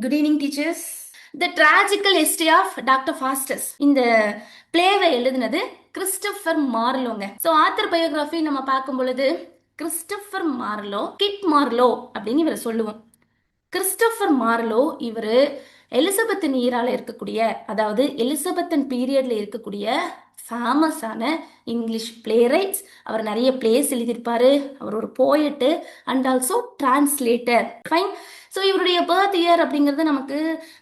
Good evening teachers. The tragical history of doctor Faustus இந்த பிளேவை எழுதினது கிறிஸ்டோபர் மார்லோங்க. ஸோ ஆத்தர் பயோகிராஃபி நம்ம பார்க்கும் பொழுது கிறிஸ்டோபர் மார்லோ, கிட் மார்லோ அப்படின்னு இவரை சொல்லுவோம். கிறிஸ்டோபர் மார்லோ இவர் எலிசபெத்தின் ஈரால இருக்கக்கூடிய, அதாவது எலிசபெத்தன் பீரியட்ல இருக்கக்கூடிய ஃபேமஸான இங்கிலீஷ் பிளே ரைட்ஸ். அவர் நிறைய பிளேஸ் எழுதியிருப்பாரு. அவர் ஒரு poet and also translator. Fine. So இவருடைய பர்த் இயர் அப்படிங்கிறது நமக்கு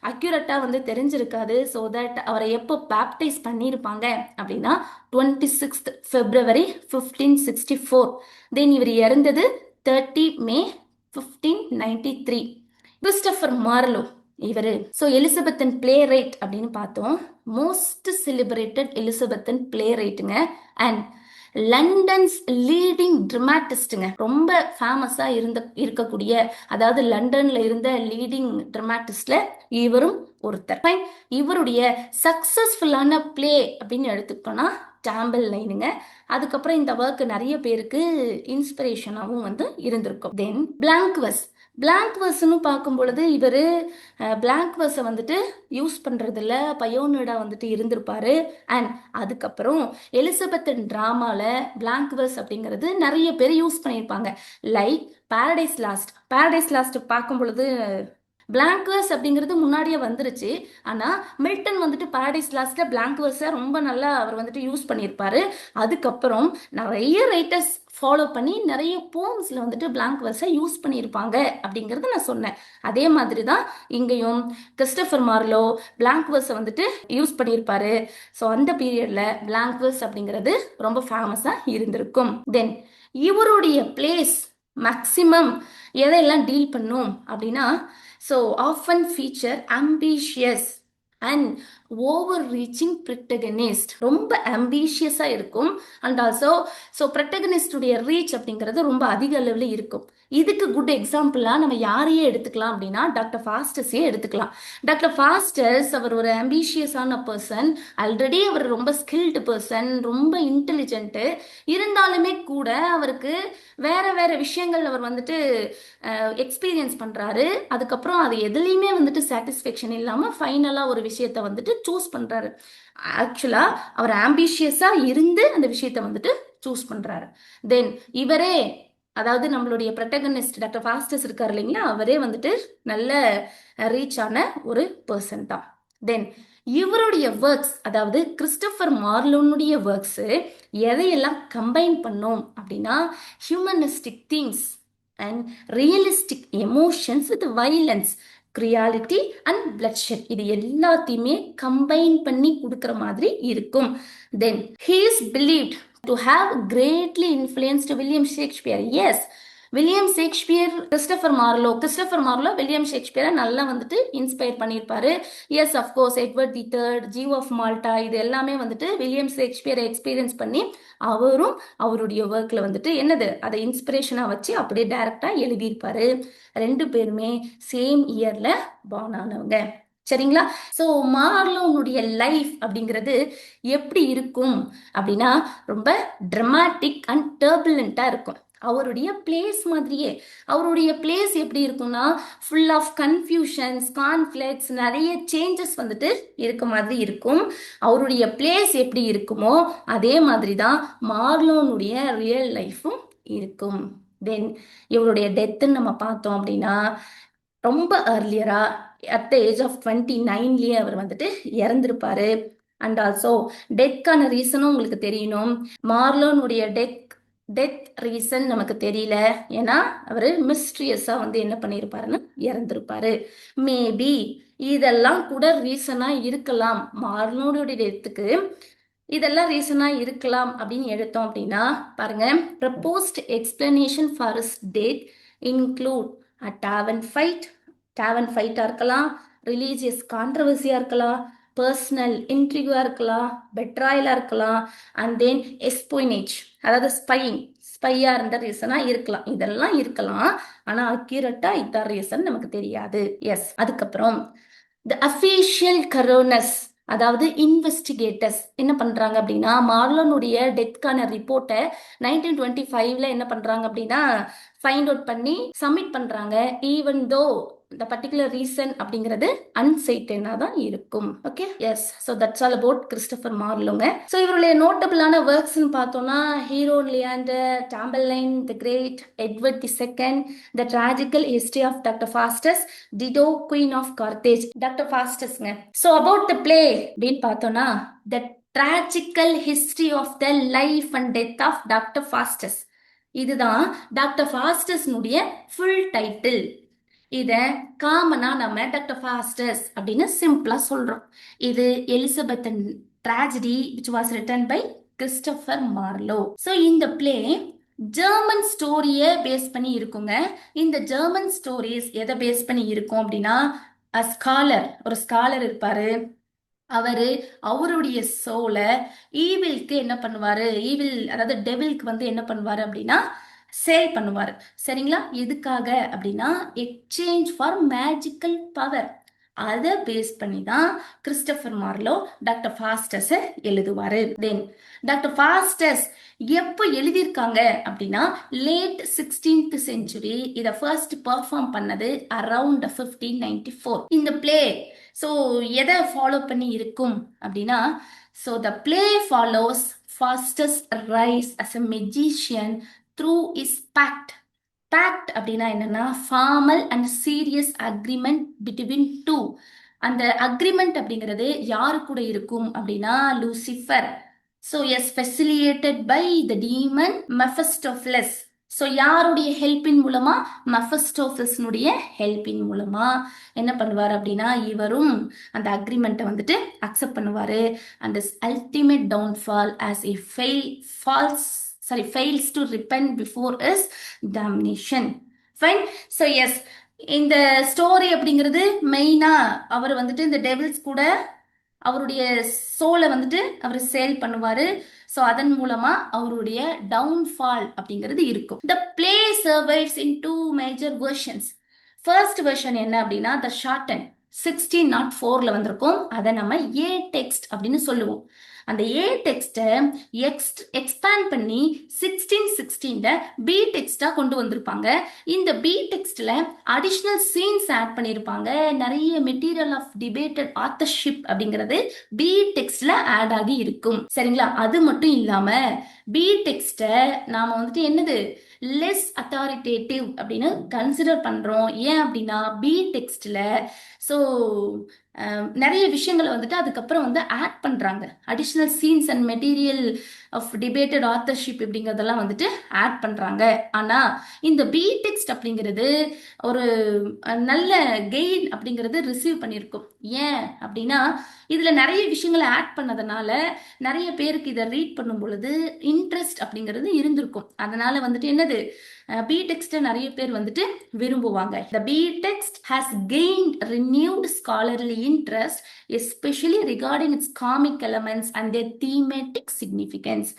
அக்யூரேட்டாக வந்து தெரிஞ்சிருக்காது. ஸோ தட் அவரை எப்போ பேப்டைஸ் பண்ணியிருப்பாங்க அப்படின்னா 26th February 1564. தென் இவர் இறந்தது 30 May 1593. கிறிஸ்டோபர் மார்லோ இவர். ஸோ எலிசபெத்தன் பிளே ரைட் அப்படின்னு பார்த்தோம். மோஸ்ட் செலிப்ரேட்டட் எலிசபெத்தன் பிளே ரைட்டுங்க. அண்ட் லண்டன்ஸ் லீடிங் ட்ரமாட்டிஸ்டுங்க. ரொம்ப ஃபேமஸா இருக்கக்கூடிய, அதாவது லண்டன்ல இருந்த லீடிங் ட்ரமாட்டிஸ்ட்ல இவரும் ஒருத்தர். இவருடைய சக்சஸ்ஃபுல்லான பிளே அப்படின்னு எடுத்துக்கிட்டோம்னா டாம்பிள் லைனுங்க. அதுக்கப்புறம் இந்த ஒர்க் நிறைய பேருக்கு இன்ஸ்பிரேஷனாகவும் வந்து இருந்திருக்கும். தென் பிளாங்க்வஸ். பிளாங்க்வர்ஸ்னு பார்க்கும் பொழுது இவர் பிளாங்க்வர்ஸை வந்துட்டு யூஸ் பண்ணுறதில்ல, பயோனிடா வந்துட்டு இருந்திருப்பாரு. அண்ட் அதுக்கப்புறம் எலிசபெத்தன் ட்ராமாவில் பிளாங்க்வர்ஸ் அப்படிங்கிறது நிறைய பேர் யூஸ் பண்ணியிருப்பாங்க. லைக் பேரடைஸ் லாஸ்ட் பார்க்கும் பொழுது பிளாங்க்வர்ஸ் அப்படிங்கிறது முன்னாடியே வந்துருச்சு. ஆனால் மில்டன் வந்துட்டு பாரடைஸ் லாஸ்ட்ல பிளாங்க்வர்ஸை ரொம்ப நல்லா அவர் வந்துட்டு யூஸ் பண்ணியிருப்பாரு. அதுக்கப்புறம் நிறைய ரைட்டர்ஸ் ஃபாலோ பண்ணி நிறைய போம்ஸில் வந்துட்டு பிளாங்க்வர்ஸை யூஸ் பண்ணியிருப்பாங்க அப்படிங்கிறத நான் சொன்னேன். அதே மாதிரி தான் இங்கேயும் கிறிஸ்டோபர் மார்லோ பிளாங்க்வர்ஸை வந்துட்டு யூஸ் பண்ணியிருப்பாரு. ஸோ அந்த பீரியடில் பிளாங்க்வர்ஸ் அப்படிங்கிறது ரொம்ப ஃபேமஸாக இருந்திருக்கும். தென் இவருடைய பிளேஸ் மேக்சிமம் எதையெல்லாம் டீல் பண்ணும் அப்படின்னா, so often feature ambitious and over reaching protagonist. ரொம்ப ambitious-ஆக இருக்கும். அண்ட் ஆல்சோ ஸோ ப்ரொட்டகனிஸ்டுடைய ரீச் அப்படிங்கிறது ரொம்ப அதிக அளவில் இருக்கும். இதுக்கு குட் எக்ஸாம்பிளாக நம்ம யாரையே எடுத்துக்கலாம் அப்படின்னா டாக்டர் ஃபாஸ்டஸையே எடுத்துக்கலாம். டாக்டர் ஃபாஸ்டஸ் அவர் ஒரு ambitious-ஆன பர்சன். ஆல்ரெடி அவர் ரொம்ப ஸ்கில்டு பர்சன், ரொம்ப இன்டெலிஜென்ட்டு. இருந்தாலுமே கூட அவருக்கு வேற வேற விஷயங்கள் அவர் வந்துட்டு எக்ஸ்பீரியன்ஸ் பண்ணுறாரு. அதுக்கப்புறம் அது எதுலேயுமே வந்துட்டு சாட்டிஸ்ஃபேக்ஷன் இல்லாமல் ஃபைனலாக ஒரு விஷயத்தை வந்துட்டு சூஸ் பண்ணுறாரு. ஆக்சுவலாக அவர் ஆம்பிஷியஸாக இருந்து அந்த விஷயத்தை வந்துட்டு சூஸ் பண்ணுறாரு. தென் இவரே, அதாவது நம்மளுடைய ப்ரொட்டகனிஸ்ட் டாக்டர் ஃபாஸ்டஸ் இருக்கார் இல்லைங்களா, அவரே வந்துட்டு நல்ல ரீச் ஆன ஒரு பர்சன் தான். தென் இவருடைய ஒர்க்ஸ், அதாவது கிறிஸ்டோபர் மார்லோனுடைய ஒர்க்ஸு எதையெல்லாம் கம்பைன் பண்ணோம் அப்படின்னா humanistic things and realistic emotions with violence, cruelty and bloodshed, இது எல்லாத்தையுமே கம்பைன் பண்ணி கொடுக்குற மாதிரி இருக்கும். Then he is believed to have greatly influenced William Shakespeare. Yes, William Shakespeare, Christopher Marlowe William ஷேக்ஸ்பியரை நல்லா வந்துட்டு இன்ஸ்பயர் பண்ணியிருப்பாரு. Yes, of course Edward the third, Jew of Malta, இது எல்லாமே வந்துட்டு வில்லியம் ஷேக்ஸ்பியரை எக்ஸ்பீரியன்ஸ் பண்ணி அவரும் அவருடைய ஒர்க்கில் வந்துட்டு என்னது அதை இன்ஸ்பிரேஷனாக வச்சு அப்படியே டைரக்டாக எழுதியிருப்பாரு. ரெண்டு பேருமே சேம் இயரில் பார்ன் ஆனவங்க. சரிங்களா? ஸோ மார்லோனுடைய லைஃப் அப்படிங்கிறது எப்படி இருக்கும் அப்படின்னா ரொம்ப ட்ரமாட்டிக் அண்ட் டர்புலண்ட்டாக இருக்கும். அவருடைய பிளேஸ் மாதிரியே. அவருடைய பிளேஸ் எப்படி இருக்கும்னா ஃபுல் ஆஃப் கன்ஃபியூஷன்ஸ், கான்ஃப்ளிக்ட்ஸ், நிறைய சேஞ்சஸ் வந்துட்டு இருக்க மாதிரி இருக்கும். அவருடைய பிளேஸ் எப்படி இருக்குமோ அதே மாதிரி தான் மார்லோனுடைய ரியல் லைஃப்பும் இருக்கும். தென் இவருடைய டெத்துன்னு நம்ம பார்த்தோம் அப்படின்னா ரொம்ப ஏர்லியரா அட் த ஏஜ் ஆஃப் 29 அவர் வந்துட்டு இறந்திருப்பாரு. அண்ட் ஆல்சோ டெத்க்கான ரீசனும் உங்களுக்கு தெரியணும். மார்லோனுடைய டெத் ரீசன் நமக்கு தெரியல. ஏன்னா அவர் மிஸ்ட்ரியஸா வந்து என்ன பண்ணியிருப்பாருன்னு இறந்திருப்பாரு. மேபி இதெல்லாம் கூட ரீசனா இருக்கலாம். மார்லோனுடைய டெத்துக்கு இதெல்லாம் ரீசனா இருக்கலாம் அப்படின்னு எடுத்தோம் அப்படின்னா பாருங்க, proposed explanation for his death include a tavern ஃபைட்டாக இருக்கலாம், ரிலீஜியஸ் கான்ட்ரவர்சியாக இருக்கலாம், பர்சனல் இன்ட்ரிகாக இருக்கலாம், பெட்ராயலாக இருக்கலாம், அண்ட் தென் எஸ்போயினேஜ், அதாவது ஸ்பையாக இருந்த ரீசனாக இருக்கலாம். இதெல்லாம் இருக்கலாம். ஆனால் அக்யூரேட்டாக இதான் ரீசன் நமக்கு தெரியாது. எஸ். அதுக்கப்புறம் த அஃபீஷியல் கரோனஸ், அதாவது இன்வெஸ்டிகேட்டர்ஸ் என்ன பண்றாங்க அப்படின்னா மார்லோனுடைய டெத்கான ரிப்போர்ட்டை 1925 என்ன பண்றாங்க அப்படின்னா ஃபைண்ட் அவுட் பண்ணி சப்மிட் பண்றாங்க. Even though the particular reason அப்படிங்கிறது அன்சைட்டனா தான் இருக்கும். Okay, yes. So that's all about Christopher மார்லோங்க. ஸோ இவருடைய நோட்டபிளான ஒர்க்ஸ்ன்னு பார்த்தோம்னா Hero and Leander, Tamburlaine the great, Edward the second, the tragical history of doctor Faustus, Dido queen of Carthage. Doctor ஃபாஸ்டஸ்ங்க. ஸோ அபவுட் த பிளே அப்படின்னு பார்த்தோம்னா the tragical history of the life and death of doctor Faustus. இதுதான் doctor ஃபாஸ்டஸ்னுடைய full title. இத காமனா நம்ம doctor Faustus அப்படின்னு சிம்பிளா சொல்றோம். இது Elizabethan tragedy which was written by Christopher Marlowe. So இந்த பிளே ஜெர்மன் ஸ்டோரிய பேஸ் பண்ணி இருக்குங்க. இந்த ஜெர்மன் ஸ்டோரிஸ் எதை பேஸ் பண்ணி இருக்கும் அப்படின்னா ஒரு ஸ்காலர் இருப்பாரு. அவருடைய சோல ஈவில்க்கு என்ன பண்ணுவாரு, அதாவது டெவில்க்கு வந்து என்ன பண்ணுவாரு அப்படின்னா சேல் பண்ணுவாரு. சரிங்களா? எதுக்காக அப்படின்னா எக்ஸ்சேஞ்ச் ஃபார் மேஜிக்கல் பவர். அதை பேஸ் பண்ணி தான் கிறிஸ்டோபர் மார்லோ டாக்டர் ஃபாஸ்டஸ் எழுதுவாரு. தென் டாக்டர் ஃபாஸ்டஸ் எப்போ எழுதியிருக்காங்க அப்படின்னா லேட் 16th century. இதை ஃபர்ஸ்ட் பெர்ஃபார்ம் பண்ணது அரவுண்ட் 1594. இந்த பிளே ஸோ எதை ஃபாலோ பண்ணி இருக்கும் அப்படின்னா so the play follows Faustus rise as a magician through his pact. Pact அப்படின்னா என்னன்னா formal and serious agreement between two. அந்த அக்ரிமெண்ட் அப்படிங்கிறது யாரு கூட இருக்கும் அப்படின்னா Lucifer. So S facilitated by the demon Mephistophilis. So யாருடைய ஹெல்ப்பின் மூலமா மெஃபஸ்டோஃபிலஸ்னுடைய ஹெல்ப்பின் மூலமா என்ன பண்ணுவார் அப்படின்னா இவரும் அந்த அக்ரிமெண்ட்டை வந்துட்டு அக்செப்ட் பண்ணுவாரு. And ultimate downfall as a fails to repent before his damnation. Fine. So yes, இந்த ஸ்டோரி அப்படிங்கிறது மெயினா அவர் வந்துட்டு இந்த டெவில்ஸ் கூட அவருடைய சோலை வந்துட்டு அவர் சேல் பண்ணுவாரு. ஸோ அதன் மூலமா அவருடைய டவுன்ஃபால் அப்படிங்கிறது இருக்கும். The play survives in 2 major versions. First version என்ன அப்படின்னா த ஷார்டன் 1604 வந்திருக்கும். அதை நம்ம ஏ டெக்ஸ்ட் அப்படின்னு சொல்லுவோம். அந்த ஏ டெக்ஸ்ட்டை எக்ஸ்பேண்ட் பண்ணி 1616 பி டெக்ஸ்டா கொண்டு வந்திருப்பாங்க. இந்த பி டெக்ஸ்ட்ல அடிஷ்னல் சீன்ஸ் ஆட் பண்ணியிருப்பாங்க. நிறைய மெட்டீரியல் ஆஃப் டிபேட்டட் ஆத்தர்ஷிப் அப்படிங்கிறது பி டெக்ஸ்ட்ல ஆட் ஆகி இருக்கும். சரிங்களா? அது மட்டும் இல்லாம பி டெக்ஸ்ட்டை நாம வந்துட்டு என்னது லெஸ் அத்தாரிட்டேட்டிவ் அப்படின்னு கன்சிடர் பண்றோம். ஏன் அப்படின்னா பி டெக்ஸ்ட்ல ஸோ நிறைய விஷயங்களை வந்துட்டு அதுக்கப்புறம் வந்து ஆட் பண்றாங்க. Additional scenes and material of debated authorship அப்படிங்கிறதெல்லாம் வந்துட்டு ஆட் பண்றாங்க. ஆனா இந்த பி டெக்ஸ்ட் அப்படிங்கிறது ஒரு நல்ல கெயின் அப்படிங்கிறது ரிசீவ் பண்ணியிருக்கும். ஏன் அப்படின்னா இதுல நிறைய விஷயங்களை ஆட் பண்ணதுனால நிறைய பேருக்கு இதை ரீட் பண்ணும் பொழுது இன்ட்ரெஸ்ட் அப்படிங்கிறது இருந்திருக்கும். அதனால வந்துட்டு என்னது பி டெக்ஸ்ட் நிறைய பேர் வந்துட்டு விரும்புவாங்க. The B text has gained renewed scholarly interest, especially regarding its comic elements and their thematic significance.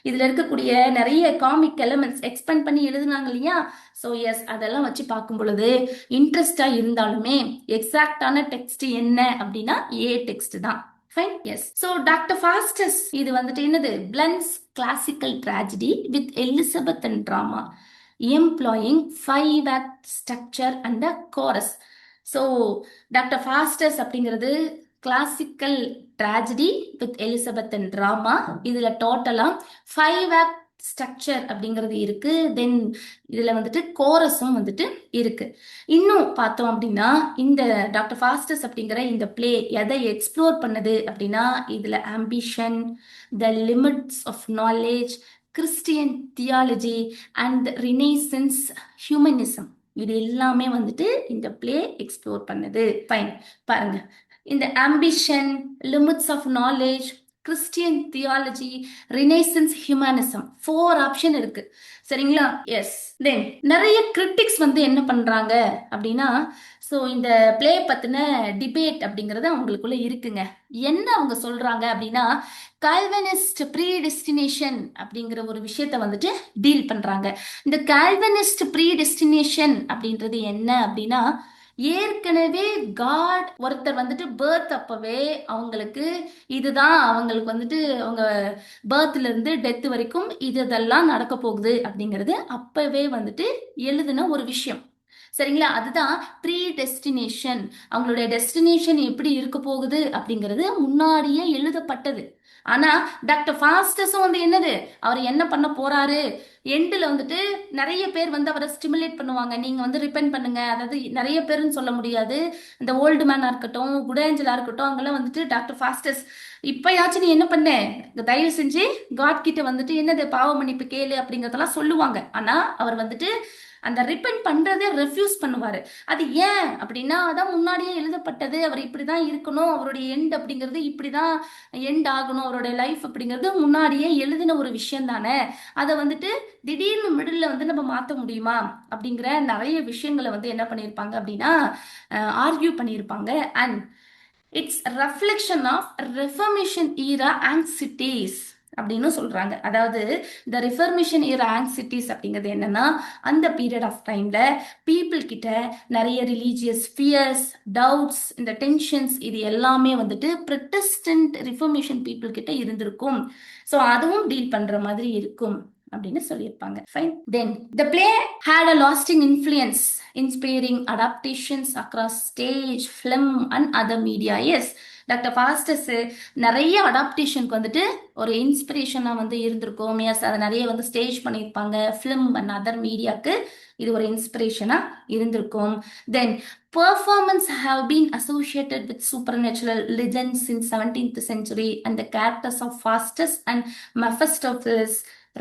இதுல இருக்கக்கூடிய நிறைய காமிக் எலமெண்ட்ஸ் எக்ஸ்பெண்ட் பண்ணி எழுதுனாங்க இல்லையா? ஸோ எஸ் அதெல்லாம் வச்சு பார்க்கும் பொழுது இன்ட்ரெஸ்டா இருந்தாலுமே எக்ஸாக்டான டெக்ஸ்ட் என்ன அப்படின்னா ஏ டெக்ஸ்ட் தான். Fine. Yes. So doctor Faustus இது வந்துட்டு என்னது blends classical tragedy with Elizabethan drama employing 5-act structure and a chorus. So doctor Faustus அப்படிங்கிறது classical tragedy with Elizabethan drama. இதுல டோட்டலா 5-act ஸ்ட்ரக்சர் அப்படிங்கிறது இருக்கு. தென் இதுல வந்துட்டு கோரஸும் வந்துட்டு இருக்கு. இன்னும் பார்த்தோம் அப்படின்னா இந்த டாக்டர் ஃபாஸ்டஸ் அப்படிங்கிற இந்த பிளே எதை எக்ஸ்ப்ளோர் பண்ணுது அப்படின்னா இதுல ambition, the limits of knowledge, Christian theology and Renaissance humanism இது எல்லாமே வந்துட்டு இந்த பிளே எக்ஸ்ப்ளோர் பண்ணுது. ஃபைன். பாருங்க, இந்த ambition, limits of knowledge, Christian theology, Renaissance humanism 4 option இருக்கு. சரிங்களா? எஸ். தென் நிறைய கிரிட்டிக்ஸ் வந்து என்ன பண்றாங்க அப்படின்னா ஸோ இந்த பிளே பத்தின டிபேட் அப்படிங்கிறது அவங்களுக்குள்ள இருக்குங்க. என்ன அவங்க சொல்றாங்க அப்படின்னா கால்வனிஸ்ட் ப்ரீடெஸ்டினேஷன் அப்படிங்கிற ஒரு விஷயத்த வந்துட்டு டீல் பண்றாங்க. இந்த கால்வனிஸ்ட் ப்ரீடெஸ்டினேஷன் அப்படின்றது என்ன அப்படின்னா ஏற்கனவே காட் ஒருத்தர் வந்துட்டு பர்த் அப்பவே அவங்களுக்கு இதுதான் அவங்களுக்கு வந்துட்டு அவங்க பர்த்ல இருந்து டெத் வரைக்கும் இதெல்லாம் நடக்க போகுது அப்படிங்கிறது அப்பவே வந்துட்டு எழுதின ஒரு விஷயம். சரிங்களா? அதுதான் ப்ரீ டெஸ்டினேஷன். அவங்களுடைய டெஸ்டினேஷன் எப்படி இருக்க போகுது அப்படிங்கிறது முன்னாடியே எழுதப்பட்டது. ஆனா டாக்டர் ஃபாஸ்டஸும் வந்து என்னது, அவர் என்ன பண்ண போறாரு, எண்டில் வந்துட்டு நிறைய பேர் வந்து அவரை ஸ்டிமுலேட் பண்ணுவாங்க. நீங்க வந்து ரிப்பெண்ட் பண்ணுங்க, அதாவது நிறைய பேருன்னு சொல்ல முடியாது, இந்த ஓல்டு மேனா இருக்கட்டும், குட் ஏஞ்சலா இருக்கட்டும், அவங்கெல்லாம் வந்துட்டு டாக்டர் ஃபாஸ்டஸ் இப்பயாச்சும் நீ என்ன பண்ண, தயவு செஞ்சு காட் கிட்ட வந்துட்டு என்னது பாவ மன்னிப்பு கேளு அப்படிங்கறதெல்லாம் சொல்லுவாங்க. ஆனா அவர் வந்துட்டு அந்த ரிப்பெண்ட் பண்றதை ரெஃப்யூஸ் பண்ணுவாரு. அது ஏன் அப்படின்னா, அதான் முன்னாடியே எழுதப்பட்டது, அவர் இப்படிதான் இருக்கணும், அவருடைய எண்ட் அப்படிங்கிறது இப்படிதான் எண்ட் ஆகணும், அவருடைய லைஃப் அப்படிங்கிறது முன்னாடியே எழுதின ஒரு விஷயம் தானே. அதை வந்துட்டு திடீர்னு மிடில் வந்து நம்ம மாற்ற முடியுமா அப்படிங்கிற நிறைய விஷயங்களை வந்து என்ன பண்ணியிருப்பாங்க அப்படின்னா ஆர்கியூ பண்ணியிருப்பாங்க. And it's reflection of reformation era anxieties அப்படின்னு சொல்றாங்க. அதாவது இந்த ரிஃபர்மேஷன் ஈரா ஆங்ஸிட்டிஸ் அப்படிங்கிறது என்னன்னா, அந்த பீரியட் ஆஃப் டைம்ல பீப்புள் கிட்ட நிறைய ரிலீஜியஸ் ஃபியர்ஸ், டவுட்ஸ், இந்த டென்ஷன்ஸ் இது எல்லாமே வந்துட்டு ப்ரொட்டஸ்டன்ட் ரிஃபர்மேஷன் பீப்புள் கிட்ட இருந்திருக்கும். ஸோ அதுவும் டீல் பண்ற மாதிரி இருக்கும் அப்படின்னு சொல்லியிருப்பாங்க. Fine. Then the play had a lasting influence inspiring adaptations across stage, film and other media. Yes, Doctor Faustus நிறைய அடாப்டேஷனுக்கு வந்துட்டு ஒரு இன்ஸ்பிரேஷனாக வந்து இருந்திருக்கும். எஸ், அதை நிறைய வந்து ஸ்டேஜ் பண்ணியிருப்பாங்க. ஃபிலிம் அண்ட் அதர் மீடியாவுக்கு இது ஒரு இன்ஸ்பிரேஷனாக இருந்திருக்கும். தென் performance have been associated with supernatural legends since 17th century, and the characters of Faustus and Mephistopheles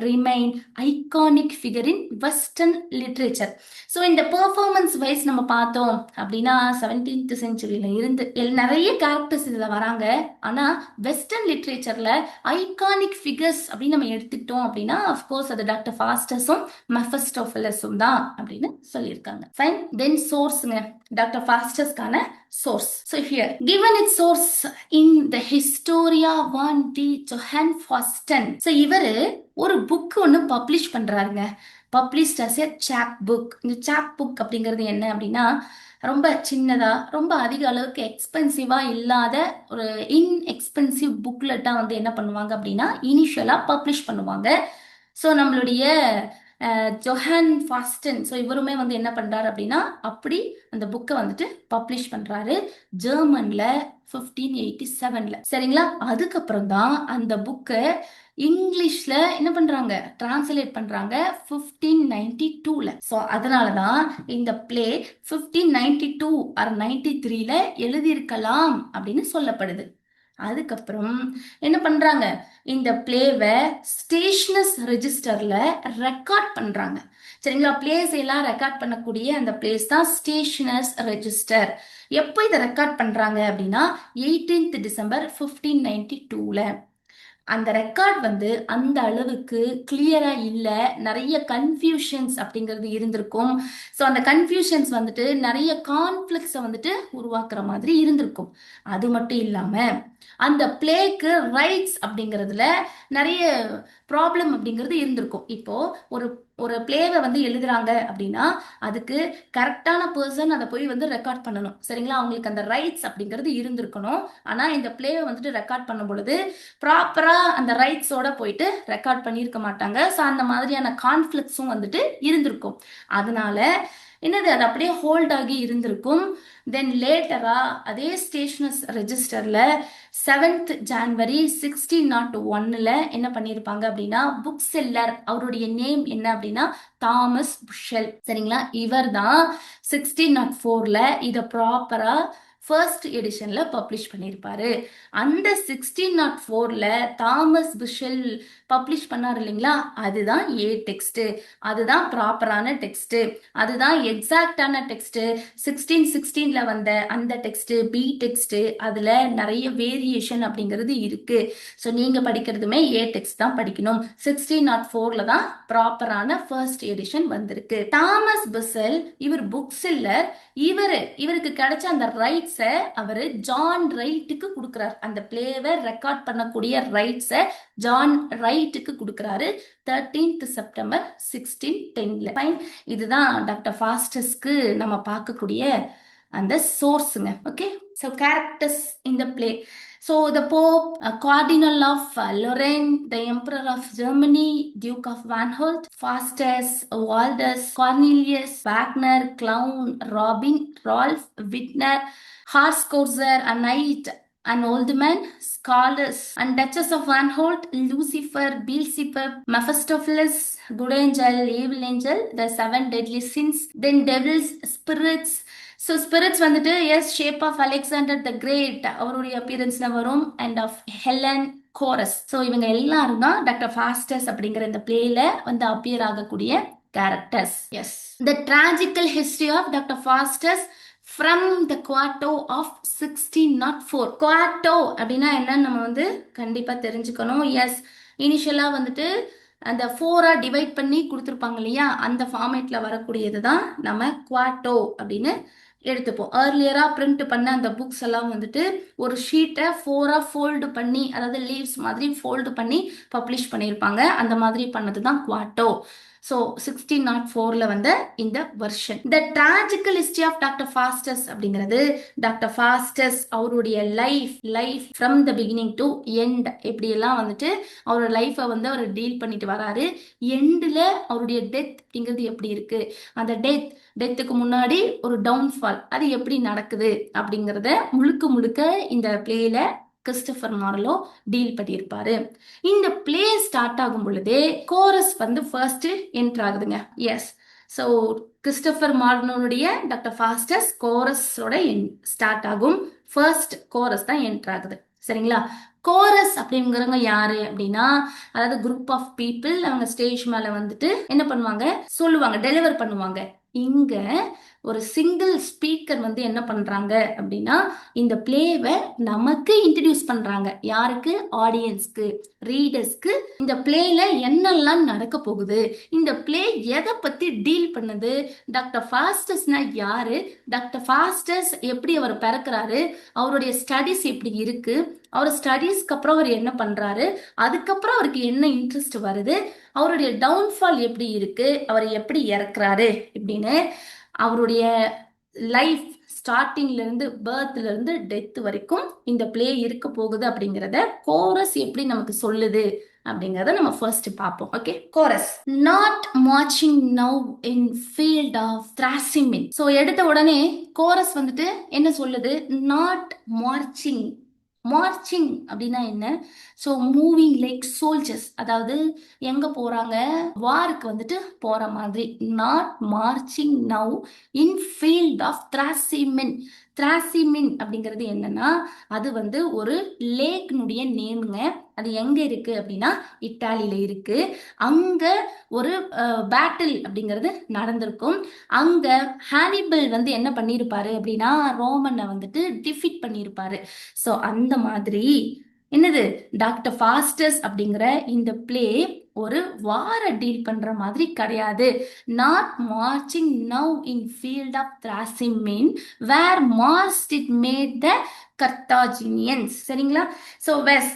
remain iconic figure in Western literature. So இந்த பெர்ஃபார்மன்ஸ் வைஸ் நம்ம பார்த்தோம் அப்படின்னா 17th செஞ்சுரியில இருந்து நிறைய கேரக்டர்ஸ் இதில் வராங்க. ஆனால் வெஸ்டர்ன் லிட்ரேச்சரில் ஐகானிக் ஃபிகர்ஸ் அப்படின்னு நம்ம எடுத்துக்கிட்டோம் அப்படின்னா அஃப்கோர்ஸ் அது டாக்டர் ஃபாஸ்டஸும் மெஃபஸ்டோஃபெலஸும் தான் அப்படின்னு சொல்லியிருக்காங்க. ஃபைன். தென் சோர்ஸுங்க, டாக்டர் ஃபாஸ்டஸ்க்கான source. So here, given its source in the Historia von die Johannfasten. So இவரு ஒரு புக் ஒன்று பப்ளிஷ் பண்றாருங்க. பப்ளிஷ்ட் அஸ் எ சாப் புக். இந்த சாப் புக் அப்படிங்கிறது என்ன அப்படின்னா, ரொம்ப சின்னதா, ரொம்ப அதிக அளவுக்கு எக்ஸ்பென்சிவா இல்லாத ஒரு இன்எக்ஸ்பென்சிவ் புக்லெட்டா வந்து என்ன பண்ணுவாங்க அப்படின்னா இனிஷியலா பப்ளிஷ் பண்ணுவாங்க. ஸோ நம்மளுடைய ஜொஹான் ஃபாஸ்டன், ஸோ இவருமே வந்து என்ன பண்றாரு அப்படின்னா அப்படி அந்த புக்கை வந்துட்டு பப்ளிஷ் பண்றாரு ஜெர்மன்ல 1587ல. சரிங்களா? அதுக்கப்புறம் தான் அந்த புக்கை இங்கிலீஷ்ல என்ன பண்றாங்க, டிரான்ஸ்லேட் பண்றாங்க 1592ல. ஸோ அதனாலதான் இந்த பிளே 1592 ஆர் 93ல எழுதியிருக்கலாம் அப்படின்னு சொல்லப்படுது. அதுக்கப்புறம் என்ன பண்றாங்க, இந்த பிளேவை ஸ்டேஷனர்ஸ் ரெஜிஸ்டர்ல ரெக்கார்ட் பண்றாங்க. சரிங்களா? பிளேஸ் எல்லாம் ரெக்கார்ட் பண்ணக்கூடிய அந்த பிளேஸ் தான் ஸ்டேஷனர்ஸ் ரெஜிஸ்டர். எப்போ இதை ரெக்கார்ட் பண்றாங்க அப்படின்னா 18th December 1592ல. அந்த ரெக்கார்ட் வந்து அந்த அளவுக்கு கிளியரா இல்லை, நிறைய கன்ஃபியூஷன்ஸ் அப்படிங்கிறது இருந்திருக்கும். ஸோ அந்த கன்ஃபியூஷன்ஸ் வந்துட்டு நிறைய கான்ஃப்ளிக்ஸை வந்துட்டு உருவாக்குற மாதிரி இருந்திருக்கும். அது மட்டும் இல்லாம அந்த பிளேக்கு ரைட்ஸ் அப்படிங்கிறதுல நிறைய ப்ராப்ளம் அப்படிங்கிறது இருந்திருக்கும். இப்போ ஒரு ஒரு பிளேவை வந்து எழுதுறாங்க அப்படின்னா அதுக்கு கரெக்டான பர்சன் அதை போய் வந்து ரெக்கார்ட் பண்ணணும். சரிங்களா? அவங்களுக்கு அந்த ரைட்ஸ் அப்படிங்கிறது இருந்திருக்கணும். ஆனா இந்த பிளேவை வந்துட்டு ரெக்கார்ட் பண்ணும் பொழுது ப்ராப்பரா அந்த ரைட்ஸோட போயிட்டு ரெக்கார்ட் பண்ணியிருக்க மாட்டாங்க. ஸோ அந்த மாதிரியான கான்ஃப்ளிக்ஸும் வந்துட்டு இருந்திருக்கும். அதனால என்னது, அது அப்படியே ஹோல்ட் ஆகி இருந்திருக்கும். தென் லேட்டரா அதே ஸ்டேஷனர்ஸ் ரெஜிஸ்டர்ல 7th January 1601ல என்ன பண்ணியிருப்பாங்க அப்படின்னா புக் செல்லர், அவருடைய நேம் என்ன அப்படின்னா தாமஸ் புஷெல். சரிங்களா? இவர் தான் 1604ல இதை ப்ராப்பரா ஃபர்ஸ்ட் எடிஷன்ல பப்ளிஷ் பண்ணியிருப்பாரு. அந்த 1604ல தாமஸ் புஷெல் பப்ளிஷ் பண்ணார் இல்லைங்களா, அதுதான் ஏ டெக்ஸ்ட், அதுதான் ப்ராப்பரான டெக்ஸ்ட், அதுதான் எக்ஸாக்டான டெக்ஸ்ட். 1616ல வந்த அந்த டெக்ஸ்ட் பி டெக்ஸ்ட், அதுல நிறைய வேரியேஷன் அப்படிங்கிறது இருக்கு. ஸோ நீங்க படிக்கிறதுமே ஏ டெக்ஸ்ட் தான் படிக்கணும். 1604ல தான் ப்ராப்பரான ஃபர்ஸ்ட் எடிஷன் வந்திருக்கு. தாமஸ் புஷெல் இவர் புக் செல்லர். இவருக்கு கிடைச்ச அந்த ரைட்ஸை அவரு ஜான் ரைட்டுக்கு கொடுக்கிறார். அந்த பிளேவை ரெக்கார்ட் பண்ணக்கூடிய ரைட்ஸை ஜான் ரைட்டுக்கு கொடுக்கிறாரு 13th September 1610ல. இதுதான் டாக்டர் ஃபாஸ்டஸ்க்கு நம்ம பார்க்கக்கூடிய அந்த சோர்ஸுங்க. Okay, So characters in the play. So the Pope, Cardinal of Lorraine, the Emperor of Germany, Duke of Anhalt, Faustus, Waldus, Cornelius, Wagner, Clown, Robin, Rolf, Wittner, Harscourser, a knight, an old man, Scholars, and Duchess of Anhalt, Lucifer, Beelzebub, Mephistopheles, Good Angel, Evil Angel, the seven deadly sins, then devils, spirits. So spirits வந்துட்டு as shape of Alexander the great அவருடைய அப்பியரன்ஸ்ல வரும், and of Helen, chorus. So இவங்க எல்லாரும் தான் doctor Faustus அப்படிங்கிற இந்த பிளேல வந்து அப்பியர் ஆகக்கூடிய characters. Yes, the tragical history of doctor Faustus from the quarto ஆஃப் 1604. குவாட்டோ அப்படின்னா என்னன்னு நம்ம வந்து கண்டிப்பா தெரிஞ்சுக்கணும். எஸ், இனிஷியலா வந்துட்டு அந்த 4ஆ டிவைட் பண்ணி கொடுத்துருப்பாங்க இல்லையா, அந்த ஃபார்மேட்ல வரக்கூடியது தான் நம்ம குவாட்டோ அப்படின்னு எடுத்துப்போம். ஏர்லியரா பிரிண்ட் பண்ண அந்த புக்ஸ் எல்லாம் வந்துட்டு ஒரு ஷீட்டை 4ஆ ஃபோல்டு பண்ணி, அதாவது லீவ்ஸ் மாதிரி ஃபோல்டு பண்ணி பப்ளிஷ் பண்ணியிருப்பாங்க. அந்த மாதிரி பண்ணது தான் குவாட்டோ. ஸோ 1604ல வந்த இந்த version. The tragical history of doctor Faustus அப்படிங்கிறது டாக்டர் ஃபாஸ்டஸ் அவருடைய life from the beginning to end எப்படியெல்லாம் வந்துட்டு அவரோட லைஃப்பை வந்து அவர் டீல் பண்ணிட்டு வராரு. எண்டில் அவருடைய டெத் அப்படிங்கிறது எப்படி இருக்கு, அந்த டெத்துக்கு முன்னாடி ஒரு டவுன்ஃபால் அது எப்படி நடக்குது அப்படிங்கிறத முழுக்க இந்த பிளேல கிறிஸ்டோபர் மார்லோ டீல் பண்ணியிருப்பாரு. இந்த பிளே ஸ்டார்ட் ஆகும் பொழுதே கோரஸ் வந்து ஃபர்ஸ்ட் என்டர் ஆகுதுங்க. எஸ், ஸோ கிறிஸ்டோபர் மார்லோனுடைய டாக்டர் ஃபாஸ்டஸ் கோரஸோட ஸ்டார்ட் ஆகும். ஃபர்ஸ்ட் கோரஸ் தான் என்டர் ஆகுது. சரிங்களா? கோரஸ் அப்படிங்கிறவங்க யாரு அப்படின்னா, அதாவது குரூப் ஆஃப் பீப்புள் அவங்க ஸ்டேஜ் மேல வந்துட்டு என்ன பண்ணுவாங்க, சொல்லுவாங்க, டெலிவர் பண்ணுவாங்க. இங்க ஒரு சிங்கிள் ஸ்பீக்கர் வந்து என்ன பண்றாங்க அப்படின்னா, இந்த பிளேவை நமக்கு இன்ட்ரடியூஸ் பண்றாங்க. யாருக்கு? ஆடியன்ஸ்க்கு, ரீடர்ஸ்க்கு. இந்த பிளேல என்னெல்லாம் நடக்க போகுது, இந்த பிளே எதை பத்தி டீல் பண்ணுது, டாக்டர் ஃபாஸ்டஸ்னா யாரு, டாக்டர் ஃபாஸ்டஸ் எப்படி அவர் பிறக்கிறாரு, அவருடைய ஸ்டடிஸ் எப்படி இருக்கு, அவர் ஸ்டடீஸ்க்கு அப்புறம் அவர் என்ன பண்றாரு, அதுக்கப்புறம் அவருக்கு என்ன இன்ட்ரெஸ்ட் வருது, அவருடைய டவுன்ஃபால் எப்படி இருக்கு, அவர் எப்படி இறக்குறாரு இப்படின்னு அவருடைய லைஃப் ஸ்டார்டிங்ல இருந்து பர்த்ல இருந்து டெத் வரைக்கும் இந்த பிளே இருக்க போகுது அப்படிங்கிறத கோரஸ் எப்படி நமக்கு சொல்லுது அப்படிங்கறத நம்ம ஃபர்ஸ்ட் பார்ப்போம். Okay, chorus. Not marching now in field of Thrasimene. So எடுத்த உடனே கோரஸ் வந்துட்டு என்ன சொல்லுது, நாட் மார்ச்சிங். மார்ச்சிங் அப்படின்னா என்ன? ஸோ மூவிங் லைக் சோல்ஜர்ஸ், அதாவது எங்க போறாங்க, வாருக்கு வந்துட்டு போற மாதிரி. Not marching now in field of Thrasimene. Thrasimene அப்படிங்கிறது என்னன்னா, அது வந்து ஒரு லேக்னுடைய நேமுங்க. அது எங்க இருக்கு அப்படின்னா இட்டாலியில இருக்கு. அங்க ஒரு பேட்டில் அப்படிங்கிறது நடந்திருக்கும். அங்க ஹானிபல் வந்து என்ன பண்ணியிருப்பாரு அப்படின்னா, ரோமனை வந்துட்டு டிஃபீட் பண்ணியிருப்பாரு. ஸோ அந்த மாதிரி என்னது, டாக்டர் ஃபாஸ்டஸ் அப்படிங்கிற இந்த பிளே ஒரு வார டீல் பண்ற மாதிரி கிடையாது. Not marching now in field of Thrasimene where Mars did mate the Carthaginians. சரிங்களா? So where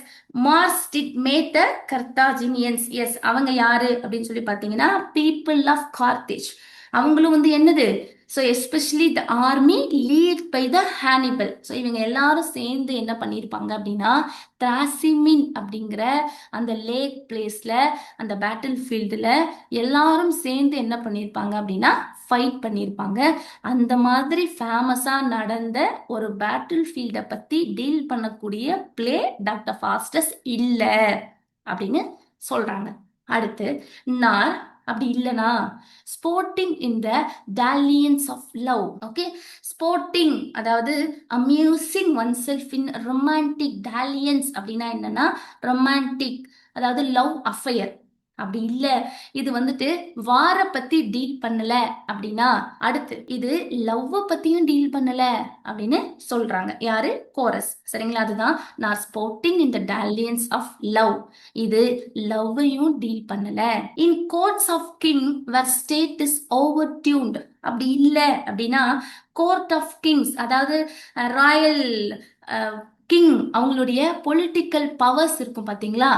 Mars did mate the Carthaginians. Yes, அவங்க யாரு அப்படின்னு சொல்லி பார்த்தீங்கன்னா பீப்புள் ஆஃப் கார்த்தேஜ். அவங்களும் வந்து என்னது, so especially the army led by the Hannibal. So இவங்க எல்லாரும் சேர்ந்து என்ன பண்ணியிருப்பாங்க அப்படின்னா, த்ராசிமின் அப்படிங்கிற அந்த லேக் பிளேஸ்ல, அந்த பேட்டில் ஃபீல்டில் எல்லாரும் சேர்ந்து என்ன பண்ணியிருப்பாங்க அப்படின்னா ஃபைட் பண்ணியிருப்பாங்க. அந்த மாதிரி ஃபேமஸாக நடந்த ஒரு பேட்டில் ஃபீல்டை பற்றி டீல் பண்ணக்கூடிய பிளே டாக்டர் ஃபாஸ்டஸ் இல்லை அப்படின்னு சொல்றாங்க. அடுத்து நார் அப்படி இல்லைனா sporting in the dalliance of love. Okay, sporting அதாவது amusing oneself in romantic. Dalliance அப்படின்னா என்னன்னா ரொமான்டிக், அதாவது லவ் அஃபையர். அப்படி இல்ல இது வந்துட்டு வார பத்தி டீல் பண்ணல அப்படின்னா, அடுத்து இது லவ் பத்தியும் டீல் பண்ணல அப்படின்னு சொல்றாங்க. யாரு? கோரஸ். சரிங்களா? அதுதான் நான் sporting in the dalliance of love. இது லவ்வையும் டீல் பண்ணல. In courts of king where state is overturned. அப்படி இல்ல அப்படின்னா கோர்ட் ஆஃப் கிங்ஸ், அதாவது ராயல் கிங் அவங்களுடைய பொலிட்டிக்கல் பவர்ஸ் இருக்கும் பாத்தீங்களா,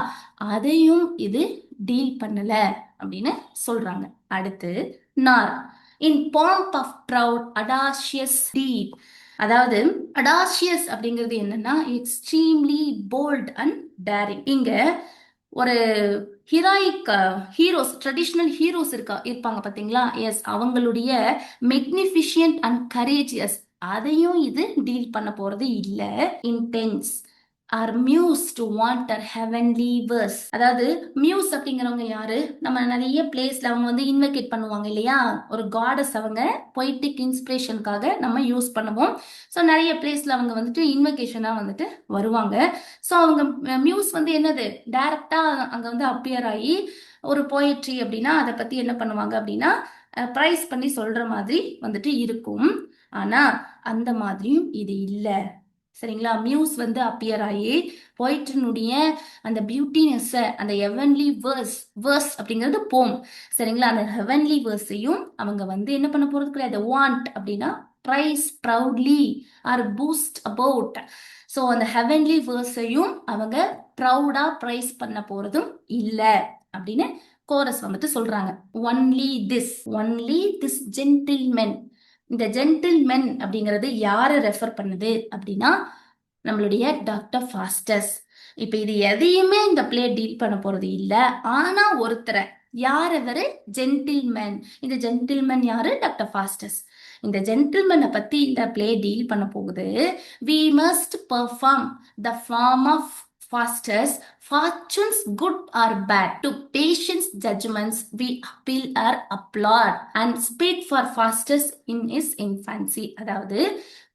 அதையும் இது டீல் பண்ணல அப்படின்னு சொல்றாங்க. அடுத்து நார் இன் பாம்ப் ஆஃப் ப்ரவுட் அடாஷியஸ் டீட். அதாவது அடாஷியஸ் அப்படிங்கிறது என்னன்னா எக்ஸ்ட்ரீம்லி போல்ட் அண்ட் டேரிங். இங்க ஒரு ஹீராயிக் ஹீரோஸ், ட்ரெடிஷ்னல் ஹீரோஸ் இருப்பாங்க பாத்தீங்களா? எஸ், அவங்களுடைய மெக்னிஃபிஷியன்ட் அண்ட் கரேஜியஸ் அதையும் இது டீல் பண்ண போறது இல்ல. Intends our muse to vaunt her heavenly verse. அதாவது மியூஸ் அப்படிங்கிறவங்க யாரு? நம்ம நிறைய பிளேஸ்ல அவங்க வந்து இன்வெகேட் பண்ணுவாங்க இல்லையா? ஒரு காடஸ், அவங்க பொய்டிக் இன்ஸ்பிரேஷனுக்காக நம்ம யூஸ் பண்ணுவோம். ஸோ நிறைய பிளேஸ்ல அவங்க வந்துட்டு இன்வெகேஷனா வந்துட்டு வருவாங்க. ஸோ அவங்க மியூஸ் வந்து என்னது, டைரக்டா அங்க வந்து அப்பியர் ஆகி ஒரு போயட்ரி அப்படின்னா அதை பத்தி என்ன பண்ணுவாங்க அப்படின்னா ப்ரைஸ் பண்ணி சொல்ற மாதிரி வந்துட்டு இருக்கும். ஆனா அந்த மாதிரியும் இது இல்லை. சரிங்களா? மியூஸ் வந்து அப்பியர் ஆகி போயிட்ரினுடைய அந்த பியூட்டினஸ், அந்த ஹெவன்லி வேர்ஸ் அப்படிங்கிறது போம். சரிங்களா? அந்த ஹெவன்லி வேர்ஸையும் அவங்க வந்து என்ன பண்ண போறது கிடையாது. வாண்ட் அப்படின்னா praise proudly or boast about. So அந்த ஹெவன்லி வேர்ஸையும் அவங்க ப்ரௌடா ப்ரைஸ் பண்ண போறதும் இல்லை அப்படின்னு கோரஸ் வந்துட்டு சொல்றாங்க. Only this gentlemen. இந்த ஜென்டில்மென் அப்படிங்கிறது யாரை ரெஃபர் பண்ணுது அப்படின்னா நம்மளுடைய டாக்டர் ஃபாஸ்டஸ். இப்ப இது எதையுமே இந்த பிளே டீல் பண்ண போறது இல்ல. ஆனா ஒருத்தரை, யார் அவரு? ஜென்டில்மேன். இந்த ஜென்டில்மேன் யாரு? Doctor Faustus. இந்த ஜென்டில்மேனை பத்தி இந்த பிளே டீல் பண்ண போகுது. We must perform the form of Fastest, fortunes good or bad, to patients' judgments we appeal or applaud, and speak for Fastest in his infancy. அதாவது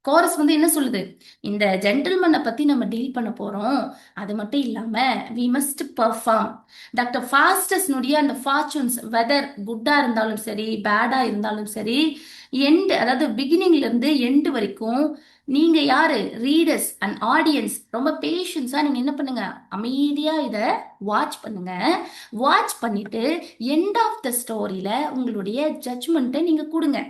chorus வந்து என்ன சொல்லுது? இந்த ஜென்டில்மேனை பத்தி நம்ம டீல் பண்ண போறோம். அது மட்டும் இல்லாம வி மஸ்ட் பெர்ஃபார்ம் டாக்டர் ஃபாஸ்டஸ்னுடைய அந்த ஃபார்ச்சூன்ஸ், வெதர் குட்டா இருந்தாலும் சரி பேடா இருந்தாலும் சரி, எண்ட் அதாவது பிகினிங்ல இருந்து எண்ட் வரைக்கும் நீங்க யாரு? ரீடர்ஸ் அண்ட் ஆடியன்ஸ் ரொம்ப பேஷன்ஸா நீங்க என்ன பண்ணுங்க, அமைதியா இத வாட்ச் பண்ணுங்க. வாட்ச் பண்ணிட்டு எண்ட் ஆஃப் த ஸ்டோரியில உங்களுடைய ஜட்ஜ்மெண்ட்டை நீங்க கொடுங்க.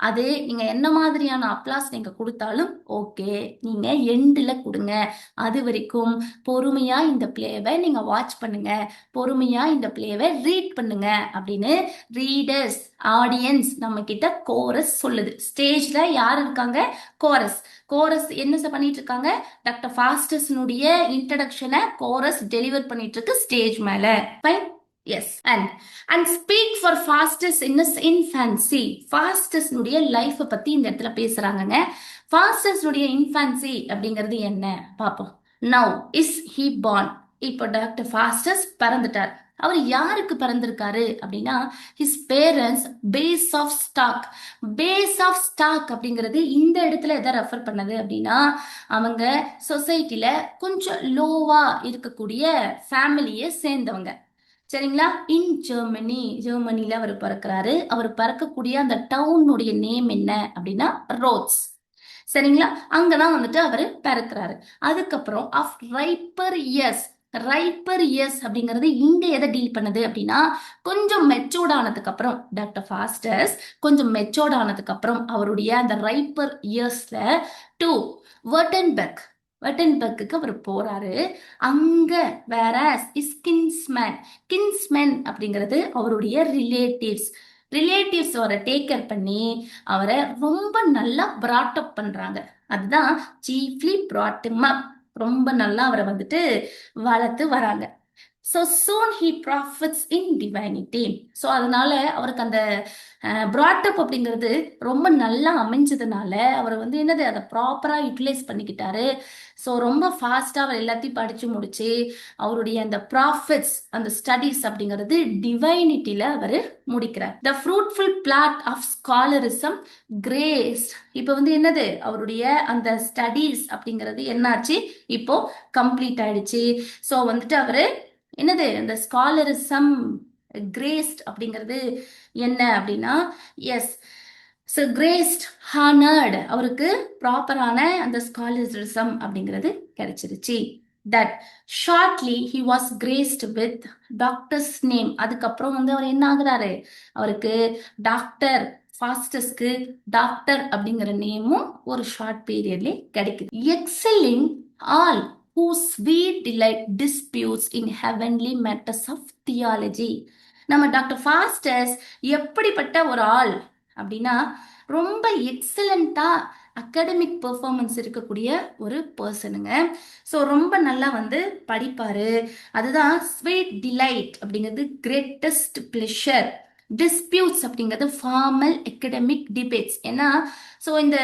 அது நீங்க என்ன மாதிரியான அப்ளாஸ் நீங்க கொடுத்தாலும் ஓகே, நீங்க எண்டில் கொடுங்க. அது வரைக்கும் பொறுமையா இந்த பிளேவை நீங்க வாட்ச் பண்ணுங்க, பொறுமையா இந்த பிளேவை ரீட் பண்ணுங்க அப்படின்னு ரீடர்ஸ், ஆடியன்ஸ் நம்ம கிட்ட கோரஸ் சொல்லுது. ஸ்டேஜ்ல யார் இருக்காங்க? கோரஸ். கோரஸ் என்ன பண்ணிட்டு இருக்காங்க? டாக்டர் ஃபாஸ்டஸ்னுடைய இன்ட்ரடக்ஷனை கோரஸ் டெலிவர் பண்ணிட்டு இருக்கு ஸ்டேஜ் மேல. Fine. Yes. And speak for Faustus in his infancy. ஃபாஸ்டஸ்னுடைய லைஃப் பத்தி இந்த இடத்துல பேசுறாங்கங்க. ஃபாஸ்டஸ்னுடைய இன்ஃபான்சி அப்படிங்கிறது என்ன பார்ப்போம். Now is he born. இப்போ டாக்டர் ஃபாஸ்டஸ் பிறந்துட்டார். அவர் யாருக்கு பிறந்திருக்காரு அப்படின்னா his parents base of stock. Base of stock அப்படிங்கிறது இந்த இடத்துல எதை ரெஃபர் பண்ணது அப்படின்னா அவங்க சொசைட்டில கொஞ்சம் லோவா இருக்கக்கூடிய ஃபேமிலியை சேர்ந்தவங்க. சரிங்களா? இன் ஜெர்மனி, ஜெர்மனில அவர் பிறக்கிறாரு. அவர் பிறக்கக்கூடிய அந்த டவுனுடைய நேம் என்ன அப்படின்னா ரோட்ஸ். சரிங்களா? அங்கதான் வந்துட்டு அவர் பிறக்கிறாரு. அதுக்கப்புறம் of riper years. Riper years அப்படிங்கிறது இங்க எதை டீல் பண்ணுது அப்படின்னா கொஞ்சம் மெச்சூர்ட் ஆனதுக்கு அப்புறம் டாக்டர் ஃபாஸ்டஸ் கொஞ்சம் மெச்சூர்ட் ஆனதுக்கு அப்புறம் அவருடைய அந்த ரைப்பர் இயர்ஸ்ல டு வர்டன்பெர்க், வர்டன்பெர்க்கு அவர் போறாரு. அங்க வேற கின்ஸ்மேன் அப்படிங்கிறது அவருடைய ரிலேட்டிவ்ஸ் அவரை டேக்கர் பண்ணி அவரை ரொம்ப நல்லா பிராட்டப் பண்றாங்க. அதுதான் சீஃப்லி பிராட்டம் அப். ரொம்ப நல்லா அவரை வந்துட்டு வளர்த்து வராங்க. So soon he profits in divinity. So அதனால அவருக்கு அந்த ப்ராட்டப் அப்படிங்கிறது ரொம்ப நல்லா அமைஞ்சதுனால அவர் வந்து என்னது அதை ப்ராப்பராக யூட்டிலைஸ் பண்ணிக்கிட்டாரு. ஸோ ரொம்ப ஃபாஸ்ட்டாக அவர் எல்லாத்தையும் படித்து முடிச்சு அவருடைய அந்த ப்ராஃபிட்ஸ், அந்த ஸ்டடீஸ் அப்படிங்கிறது டிவைனிட்டியில் அவர் முடிக்கிறார். த ஃப்ரூட்ஃபுல் பிளாட் ஆஃப் ஸ்காலரிசம் கிரேஸ். இப்போ வந்து என்னது அவருடைய அந்த ஸ்டடீஸ் அப்படிங்கிறது என்னாச்சு, இப்போ கம்ப்ளீட் ஆயிடுச்சு. ஸோ வந்துட்டு அவரு என்னது அந்த ஸ்காலரிசம் கிரேஸ்ட் அப்படிங்கிறது என்ன அப்படின்னா எஸ், ஸோ கிரேஸ்ட் ஹானர்டு, அவருக்கு ப்ராப்பரான அந்த ஸ்காலரிசம் அப்படிங்கிறது கிடைச்சிருச்சு. That shortly he was graced with doctor's name. அதுக்கப்புறம் வந்து அவர் என்ன ஆகுறாரு, அவருக்கு டாக்டர் ஃபாஸ்டஸ்க்கு டாக்டர் அப்படிங்கிற நேமும் ஒரு ஷார்ட் பீரியட்லேயே கிடைக்குது. Excelling all who sweet delight disputes in heavenly matters of theology. நம்ம டாக்டர் ஃபாஸ்டஸ் எப்படிப்பட்ட ஒரு ஆள் அப்படின்னா ரொம்ப எக்ஸலண்டா அகாடமிக் பெர்ஃபார்மன்ஸ் இருக்கக்கூடிய ஒரு பர்சனுங்க. ஸோ ரொம்ப நல்லா வந்து படிப்பாரு. அதுதான் ஸ்வீட் டிலைட் அப்படிங்கிறது கிரேட்டஸ்ட் பிளஷர். டிஸ்பியூட்ஸ் அப்படிங்கிறது ஃபார்மல் எக்கடமிக் டிபேட்ஸ். ஏன்னா ஸோ இந்த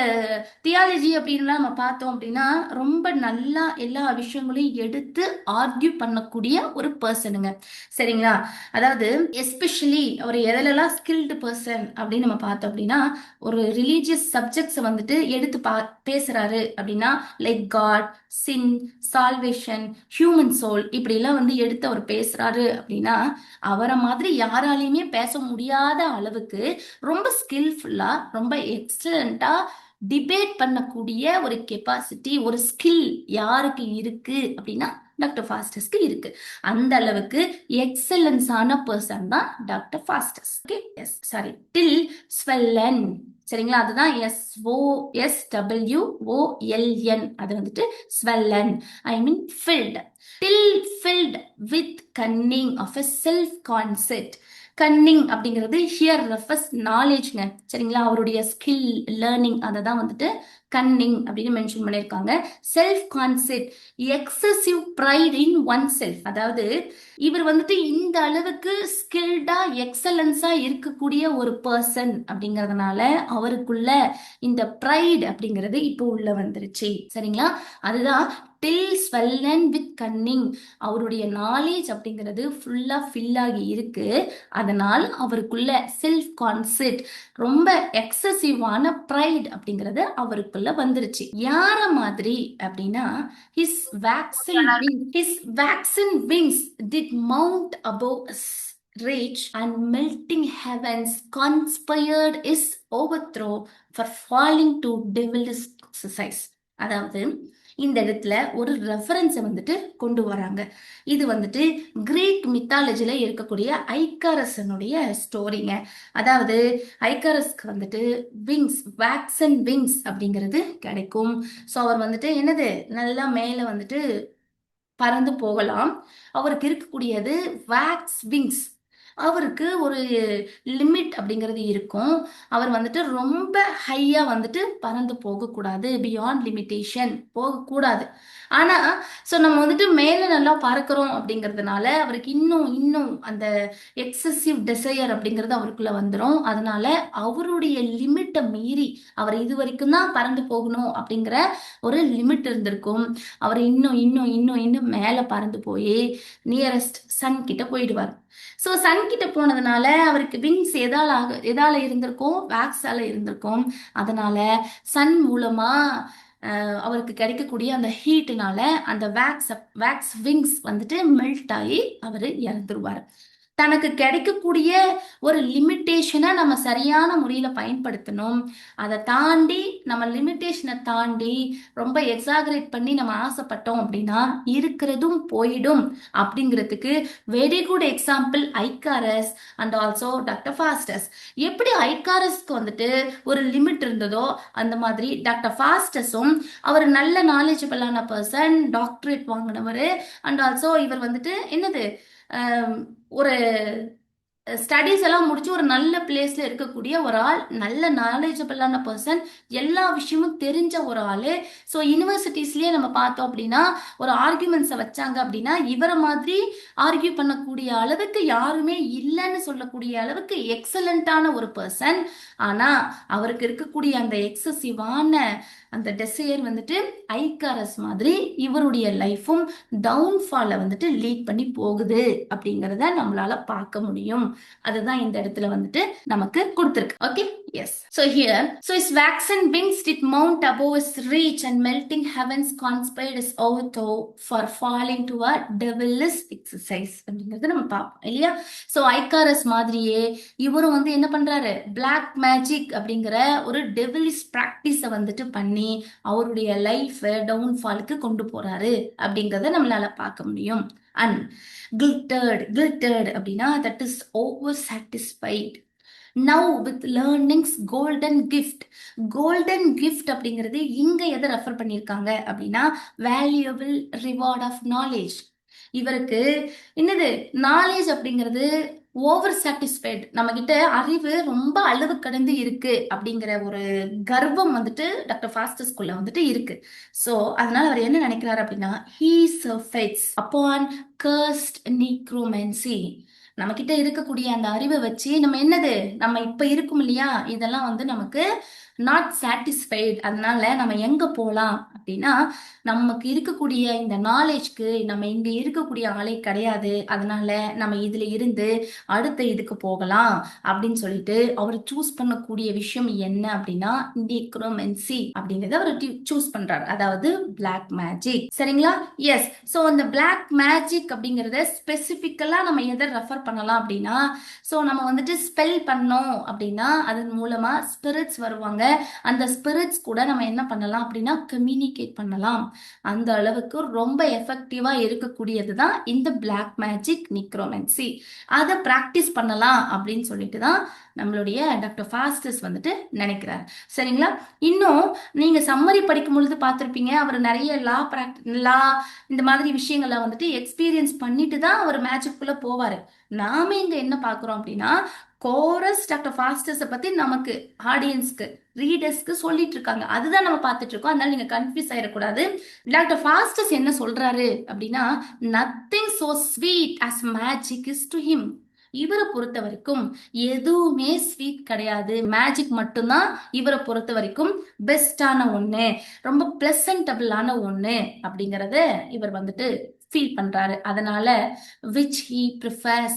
தியாலஜி அப்படின்லாம் நம்ம பார்த்தோம் அப்படின்னா ரொம்ப நல்லா எல்லா விஷயங்களையும் எடுத்து ஆர்கியூ பண்ணக்கூடிய ஒரு பர்சனுங்க. சரிங்களா? அதாவது எஸ்பெஷலி அவர் எதிலெல்லாம் ஸ்கில்டு பர்சன் அப்படின்னு நம்ம பார்த்தோம் அப்படின்னா, ஒரு ரிலீஜியஸ் சப்ஜெக்ட்ஸை வந்துட்டு எடுத்து பேசுறாரு அப்படின்னா, லைக் காட், சின், சால்வேஷன், ஹியூமன் சோல், இப்படிலாம் வந்து எடுத்து அவர் பேசுறாரு அப்படின்னா, அவரை மாதிரி யாராலையுமே பேச முடியாத அளவுக்கு ரொம்ப ஸ்கில்ஃபுல்லா, ரொம்ப எக்ஸலண்டா டிபேட் பண்ணக்கூடிய ஒரு கெப்பாசிட்டி, ஒரு ஸ்கில் யாருக்கு இருக்கு அப்படின்னா டாக்டர் ஃபாஸ்டஸ்க்கு இருக்கு. அந்த அளவுக்கு எக்ஸலன்ஸான பர்சன் தான் doctor Faustus. Okay, yes sorry, till swollen. சரிங்களா? அதுதான் SOSWOLN. அது வந்துட்டு swollen, I mean filled. Till filled with cunning of a self concept. Cunning அப்படிங்கிறது ஹியர் ரெஃபர்ஸ் நாலேஜ்ங்க. சரிங்களா? அவருடைய ஸ்கில் லேர்னிங் அதை தான் வந்துட்டு கன்னிங் அப்படின்னு மென்ஷன் பண்ணியிருக்காங்க. Self concept, excessive fried in one self. அதாவது இவர் வந்துட்டு இந்த அளவுக்கு ஸ்கில்டா எக்ஸலன்ஸா இருக்கக்கூடிய ஒரு பர்சன் அப்படிங்கறதுனால அவருக்குள்ள இந்த ப்ரைட் அப்படிங்கிறது இப்போ உள்ள வந்துருச்சு. சரிங்களா? அதுதான் டில் ஸ்வெல்லன் வித் கன்னிங். அவருடைய நாலேஜ் அப்படிங்கிறது ஃபுல்லா ஃபில் ஆகி இருக்கு. அதனால் அவருக்குள்ள செல்ஃப் கான்செப்ட், ரொம்ப எக்ஸசிவான ப்ரைட் அப்படிங்கிறது அவருக்குள்ள வந்துருச்சு. யார மாதிரி அப்படின்னா, his waxen wings did mount above us, reach and melting heavens conspired his overthrow for falling to devil's exercise. அதாவது இந்த இடத்துல ஒரு ரெஃபரன்ஸை வந்துட்டு கொண்டு வராங்க. இது வந்துட்டு கிரீக் மித்தாலஜில இருக்கக்கூடிய ஐக்காரசனுடைய ஸ்டோரிங்க. அதாவது ஐக்காரஸ்க்கு வந்துட்டு விங்ஸ், வேக்சன் விங்ஸ் அப்படிங்கிறது கிடைக்கும். ஸோ அவர் வந்துட்டு என்னது நல்லா மேலே வந்துட்டு பறந்து போகலாம். அவருக்கு இருக்கக்கூடியது வேக்ஸ் விங்ஸ். அவருக்கு ஒரு லிமிட் அப்படிங்கிறது இருக்கும். அவர் வந்துட்டு ரொம்ப ஹையா வந்துட்டு பறந்து போகக்கூடாது, பியாண்ட் லிமிட்டேஷன் போகக்கூடாது. ஆனா ஸோ நம்ம வந்துட்டு மேலே நல்லா பறக்கிறோம் அப்படிங்கிறதுனால அவருக்கு இன்னும் இன்னும் அந்த எக்ஸசிவ் டிசையர் அப்படிங்கிறது அவருக்குள்ள வந்துடும். அதனால அவருடைய லிமிட்டை மீறி அவர் இது வரைக்கும் தான் பறந்து போகணும் அப்படிங்கிற ஒரு லிமிட் இருந்திருக்கும். அவர் இன்னும் இன்னும் இன்னும் இன்னும் மேலே பறந்து போய் நியரஸ்ட் சன் கிட்ட போயிடுவார். ஸோ சன் கிட்ட போனதுனால அவருக்கு விங்ஸ் எதால இருந்திருக்கும், வேக்ஸால இருந்திருக்கும். அதனால சன் மூலமா அவருக்கு கிடைக்கக்கூடிய அந்த ஹீட்னால அந்த வேக்ஸ் விங்ஸ் வந்துட்டு மெல்ட் ஆகி அவர் இறந்துருவார். தனக்கு கிடைக்கக்கூடிய ஒரு லிமிட்டேஷனை நம்ம சரியான முறையில் பயன்படுத்தணும். அதை தாண்டி நம்ம லிமிட்டேஷனை தாண்டி ரொம்ப எக்ஸாகரேட் பண்ணி நம்ம ஆசைப்பட்டோம் அப்படின்னா இருக்கிறதும் போயிடும். அப்படிங்கிறதுக்கு very good example Icarus and also doctor Faustus. எப்படி ஐக்காரஸ்க்கு வந்துட்டு ஒரு லிமிட் இருந்ததோ அந்த மாதிரி டாக்டர் ஃபாஸ்டஸும் அவர் நல்ல நாலேஜபிளான பர்சன், டாக்டரேட் வாங்கினவர். அண்ட் ஆல்சோ இவர் வந்துட்டு என்னது ஒரு ஸ்டடீஸ் எல்லாம் முடிச்சு ஒரு நல்ல பிளேஸ்ல இருக்கக்கூடிய ஒரு ஆள், நல்ல நாலேஜபிளான பர்சன், எல்லா விஷயமும் தெரிஞ்ச ஒரு ஆளு. ஸோ யூனிவர்சிட்டிஸ்லயே நம்ம பார்த்தோம் அப்படின்னா ஒரு ஆர்கியூமெண்ட்ஸை வச்சாங்க அப்படின்னா இவரை மாதிரி ஆர்கியூ பண்ணக்கூடிய அளவுக்கு யாருமே இல்லைன்னு சொல்லக்கூடிய அளவுக்கு எக்ஸலண்டான ஒரு பர்சன். ஆனா அவருக்கு இருக்கக்கூடிய அந்த எக்ஸசிவான அந்த டெசையர் வந்துட்டு ஐக்காரஸ் மாதிரி இவருடைய லைஃபும் டவுன்ஃபாலை வந்துட்டு லீட் பண்ணி போகுது அப்படிங்கிறத நம்மளால பார்க்க முடியும். அதுதான் இந்த இடத்துல வந்துட்டு நமக்கு கொடுத்திருக்கு. Okay, yes. So here, so his waxen wings did mount above his reach and melting heavens conspired his overthrow for falling to a devilish exercise அப்படிங்கிறது நம்ம பார்ப்போம் இல்லையா? ஸோ ஐக்காரஸ் மாதிரியே இவரும் வந்து என்ன பண்றாரு, பிளாக் மேஜிக் அப்படிங்கிற ஒரு டெவிலிஷ் பிராக்டிஸை வந்துட்டு பண்ணி அவருடைய லைஃப் டவுன்ஃபாலுக்கு கொண்டு போறாரு அப்படிங்கிறத நம்மளால பார்க்க முடியும். அண்ட் glittered அப்படின்னா that is over satisfied. Now with learning's golden gift. golden gift அப்படிங்கிறது இங்க எதை ரெஃபர் பண்ணியிருக்காங்க அப்படின்னா வேல்யூபிள் ரிவார்ட் ஆஃப் நாலேஜ். இவருக்கு என்னது நாலேஜ் அப்படிங்கிறது ஓவர் சாட்டிஸ்ஃபைடு, நம்ம கிட்ட அறிவு ரொம்ப அளவு கடந்து இருக்கு அப்படிங்கிற ஒரு கர்வம் வந்துட்டு டாக்டர் ஃபாஸ்டஸ்குள்ள வந்துட்டு இருக்கு. சோ அதனால அவர் என்ன நினைக்கிறாரு அப்படின்னா, he surfeits upon cursed necromancy. நம்ம கிட்ட இருக்கக்கூடிய அந்த அறிவை வச்சு நம்ம என்னது, நம்ம இப்ப இருக்கும் இல்லையா, இதெல்லாம் வந்து நமக்கு நாட் சாட்டிஸ்ஃபைட். அதனால நம்ம எங்க போலாம் அப்படின்னா, நமக்கு இருக்கக்கூடிய இந்த நாலேஜ்க்கு நம்ம இங்க இருக்கக்கூடிய ஆளே கிடையாது, அதனால நம்ம இதுல இருந்து அடுத்த இதுக்கு போகலாம் அப்படின்னு சொல்லிட்டு அவர் சூஸ் பண்ணக்கூடிய விஷயம் என்ன அப்படின்னா, நிக்ரோமென்சி அப்படிங்கறத அவர் சூஸ் பண்றாரு, அதாவது பிளாக் மேஜிக். சரிங்களா? எஸ். சோ அந்த பிளாக் மேஜிக் அப்படிங்கறத ஸ்பெசிபிக்கலா நம்ம எதை ரெஃபர் பண்ணலாம் அப்படின்னா, சோ நம்ம வந்துட்டு ஸ்பெல் பண்ணோம் அப்படின்னா அதன் மூலமா ஸ்பிரிட்ஸ் வருவாங்க. அந்த ஸ்பிரிட்ஸ் கூட நம்ம என்ன பண்ணலாம் அப்படின்னா கம்யூனிகேட் பண்ணலாம். அந்த அளவுக்கு ரொம்ப எஃபெக்டிவா இருக்கக்கூடியது தான் இந்த பிளாக் மேஜிக் நிக்ரோமென்சி. அதை பிராக்டிஸ் பண்ணலாம் அப்படின்னு சொல்லிட்டு தான் நம்மளுடைய டாக்டர் ஃபாஸ்டஸ் வந்துட்டு நினைக்கிறார். சரிங்களா? இன்னும் நீங்க சம்மரி படிக்கும் பொழுது பார்த்திருப்பீங்க, அவர் நிறைய லா இந்த மாதிரி விஷயங்களை வந்துட்டு எக்ஸ்பீரியன்ஸ் பண்ணிட்டு தான் அவர் மேஜிக்குள்ள போவாரு. நாம இங்க என்ன பாக்குறோம் அப்படின்னா, கோரஸ் டாக்டர் ஃபாஸ்டஸை பத்தி நமக்கு ஆடியன்ஸ்க்கு ரீடர்ஸ்க்கு சொல்லிட்டு இருக்காங்க, அதுதான் நம்ம பார்த்துட்டு இருக்கோம். அதனால நீங்க கன்ஃபியூஸ் ஆயிடக்கூடாது. டாக்டர் ஃபாஸ்டஸ் என்ன சொல்றாரு அப்படின்னா, nothing so sweet as magic is to him. இவரை பொறுத்த வரைக்கும் எதுவுமே ஸ்வீட் கிடையாது, மேஜிக் மட்டும்தான் இவரை பொறுத்த வரைக்கும் பெஸ்டான ஒண்ணு, ரொம்ப பிளசன்டபிளான ஒண்ணு அப்படிங்கறத இவர் வந்துட்டு ஃபீல் பண்றாரு. அதனால which he prefers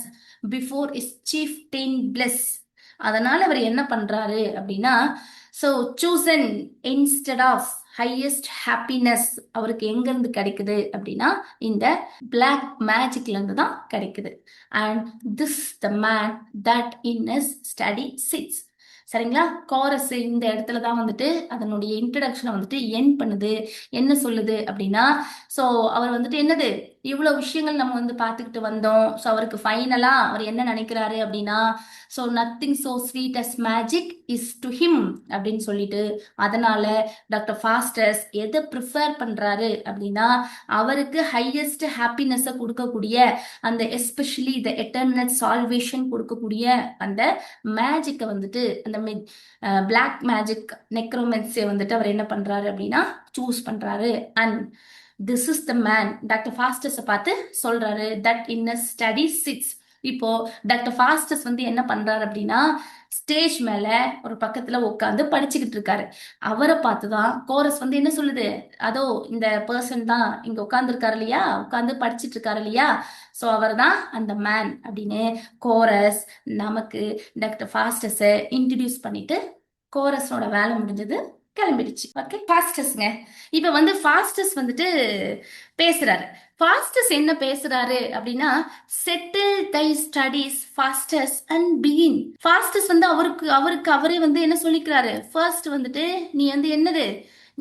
before his chieftain bliss. அதனால அவர் என்ன பண்றாரு அப்படின்னா, so chosen instead of highest happiness அவருக்கு எங்க இருந்து கிடைக்குது அப்படின்னா இந்த பிளாக் மேஜிக்ல இருந்து தான் கிடைக்குது. And this the man that in is study chits. சரிங்களா? கோரஸ் இந்த இடத்துல தான் வந்துட்டு அதனுடைய இன்ட்ரடக்ஷனை வந்துட்டு என் பண்ணுது. என்ன சொல்லுது அப்படின்னா, ஸோ அவர் வந்துட்டு என்னது, இவ்வளவு விஷயங்கள் நம்ம வந்து பார்த்துக்கிட்டு வந்தோம். ஸோ அவருக்கு ஃபைனலா அவர் என்ன நினைக்கிறாரு அப்படின்னா, so nothing so sweet as magic is to him அப்படின்னு சொல்லிட்டு, அதனால டாக்டர் ஃபாஸ்டஸ் எதை ப்ரிஃபர் பண்றாரு அப்படின்னா, அவருக்கு ஹையஸ்ட் ஹாப்பினஸை கொடுக்கக்கூடிய அந்த எஸ்பெஷலி த எட்டர்னல் சால்வேஷன் கொடுக்கக்கூடிய அந்த மேஜிக்கை வந்துட்டு, அந்த பிளாக் மேஜிக் நெக்ரோமென்சியை வந்துட்டு அவர் என்ன பண்றாரு அப்படின்னா சூஸ் பண்றாரு. And this is the man doctor Faustus பார்த்து சொல்றாரு that in a study chits. இப்போ டாக்டர் ஃபாஸ்டஸ் வந்து என்ன பண்றாரு அப்படின்னா, ஸ்டேஜ் மேல ஒரு பக்கத்துல உட்காந்து படிச்சுக்கிட்டு இருக்காரு. அவரை பார்த்துதான் கோரஸ் வந்து என்ன சொல்லுது, அதோ இந்த பர்சன் தான் இங்க உட்கார்ந்து இருக்காரு இல்லையா, உட்கார்ந்து படிச்சுட்டு இருக்காரு இல்லையா, சோ அவர் தான் அந்த மேன் அப்படின்னு கோரஸ் நமக்கு டாக்டர் ஃபாஸ்டஸை இன்ட்ரடியூஸ் பண்ணிட்டு கோரஸோட வேலை முடிஞ்சது, கிளம்பிடுச்சு. ஓகே, ஃபாஸ்டஸ்ங்க. இப்ப வந்து ஃபாஸ்டஸ் வந்துட்டு பேசுறாரு. ஃபாஸ்டஸ் என்ன பேசுறாரு அப்படின்னா, settle thy studies Faustus and begin. Faustus வந்து அவருக்கு அவரே வந்து என்ன சொல்லிக்கிறாரு, ஃபர்ஸ்ட் வந்துட்டு நீ வந்து என்னது,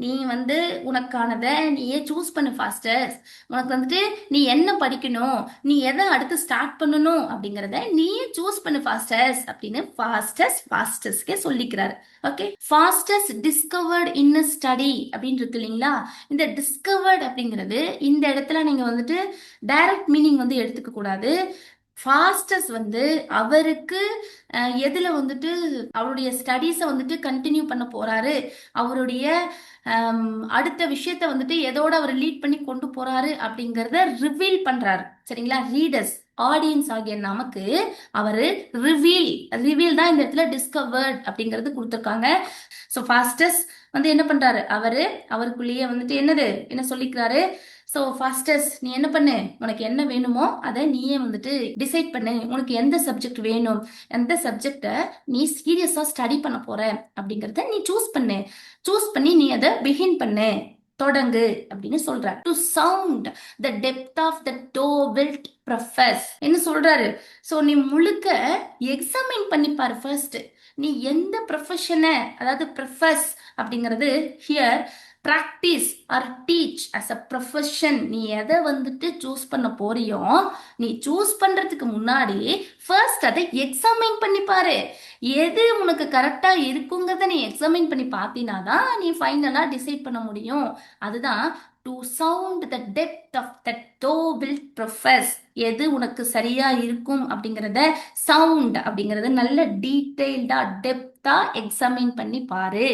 நீ வந்து உனக்கானதை நீயே சூஸ் பண்ணு ஃபாஸ்டஸ். உனக்கு வந்துட்டு நீ என்ன படிக்கணும், நீ எதை அடுத்து ஸ்டார்ட் பண்ணணும் அப்படிங்கறத நீயே சூஸ் பண்ணு ஃபாஸ்டஸ் அப்படின்னு ஃபாஸ்டஸ்க்கே சொல்லிக்கிறாரு. ஓகே, ஃபாஸ்டஸ் டிஸ்கவர்ட் இன் ஸ்டடி அப்படின்னு இருக்கு இல்லைங்களா. இந்த டிஸ்கவர்ட் அப்படிங்கிறது இந்த இடத்துல நீங்க வந்துட்டு டைரக்ட் மீனிங் வந்து எடுத்துக்க கூடாது. ஃபாஸ்டஸ் வந்து அவருக்கு எதுல வந்துட்டு அவருடைய ஸ்டடீஸை வந்துட்டு கண்டினியூ பண்ண போறாரு, அவருடைய அடுத்த விஷயத்த வந்துட்டு எதோட அவர் லீட் பண்ணி கொண்டு போறாரு அப்படிங்கறத ரிவீல் பண்றாரு. சரிங்களா? ரீடர்ஸ் ஆடியன்ஸ் ஆகிய நமக்கு அவரு ரிவீல் தான் இந்த இடத்துல டிஸ்கவர்ட் அப்படிங்கிறது கொடுத்துருக்காங்க. ஸோ ஃபாஸ்டஸ் வந்து என்ன பண்றாரு, அவருக்குள்ளேயே வந்துட்டு என்ன சொல்லிக்கிறாரு, ஸோ ஃபாஸ்டஸ் நீ என்ன பண்ணு, உனக்கு என்ன வேணுமோ அதை நீயே வந்துட்டு டிசைட் பண்ணு, உனக்கு எந்த சப்ஜெக்ட் வேணும், எந்த சப்ஜெக்டை நீ சீரியஸா ஸ்டடி பண்ண போற அப்படிங்கறத நீ சூஸ் பண்ணி நீ அதை பிகின் பண்ணு, தொடங்கு அப்படின்னு சொல்ற. To sound the depth of the thou wilt profess. என்ன சொல்றாரு, சோ நீ முழுக்க எக்ஸாமின் பண்ணிப்பாரு ஃபர்ஸ்ட், நீ எந்த ப்ரொஃபஷனை, அதாவது ப்ரொஃபஸ் அப்படிங்கிறது here practise or teach as a profession. நீ எதை வந்துட்டு சூஸ் பண்ண போறியோ, நீ சூஸ் பண்றதுக்கு முன்னாடி ஃபர்ஸ்ட் அதை எக்ஸாமின் பண்ணி பாரு. எது உனக்கு கரெக்டா இருக்குங்கிறத நீ எக்ஸாமின் பண்ணி பார்த்தினாதான் நீ ஃபைனலா டிசைட் பண்ண முடியும். அதுதான் to sound the depth of that thou wilt profess. எது உனக்கு சரியா இருக்கும் அப்படிங்கிறத சவுண்ட் அப்படிங்கறத நல்ல டீடைல்டா டெப்தா எக்ஸாமின் பண்ணி பாரு.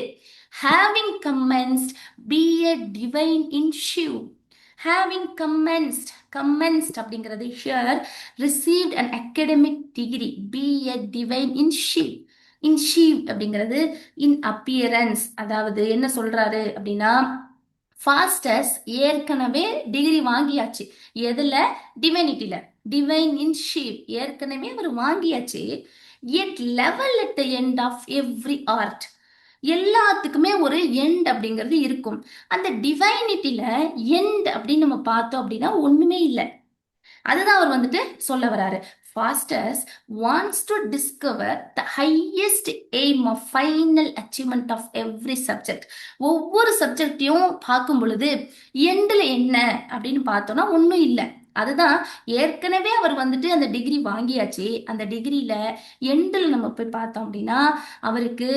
Having commenced be a divine in show. Having commenced அப்படிங்கிறது here received an academic degree be a divine in show அப்படிங்கிறது இன் அப்பியரன்ஸ். அதாவது என்ன சொல்றாரு அப்படின்னா, ஃபாஸ்டஸ் ஏற்கனவே டிகிரி வாங்கியாச்சு. எதுல? டிவைனிட்டில. டிவைன் இன்ஷீவ் ஏற்கனவே அவர் வாங்கியாச்சு. Yet level at the end of every art. எல்லாத்துக்குமே ஒரு எண்ட் அப்படிங்கிறது இருக்கும். அந்த டிவைனிட்டில எண்ட் அப்படின்னு நம்ம பார்த்தோம் அப்படின்னா ஒண்ணுமே இல்லை. அதுதான் அவர் வந்துட்டு சொல்ல வராரு. Faustus wants to discover the highest aim of final achievement of every subject. ஒவ்வொரு சப்ஜெக்டையும் பார்க்கும் பொழுது எண்டில் என்ன அப்படின்னு பார்த்தோம்னா ஒன்றும் இல்லை. அதுதான் ஏற்கனவே அவர் வந்துட்டு அந்த டிகிரி வாங்கியாச்சு. அந்த டிகிரியில எண்டில் நம்ம போய் பார்த்தோம் அப்படின்னா அவருக்கு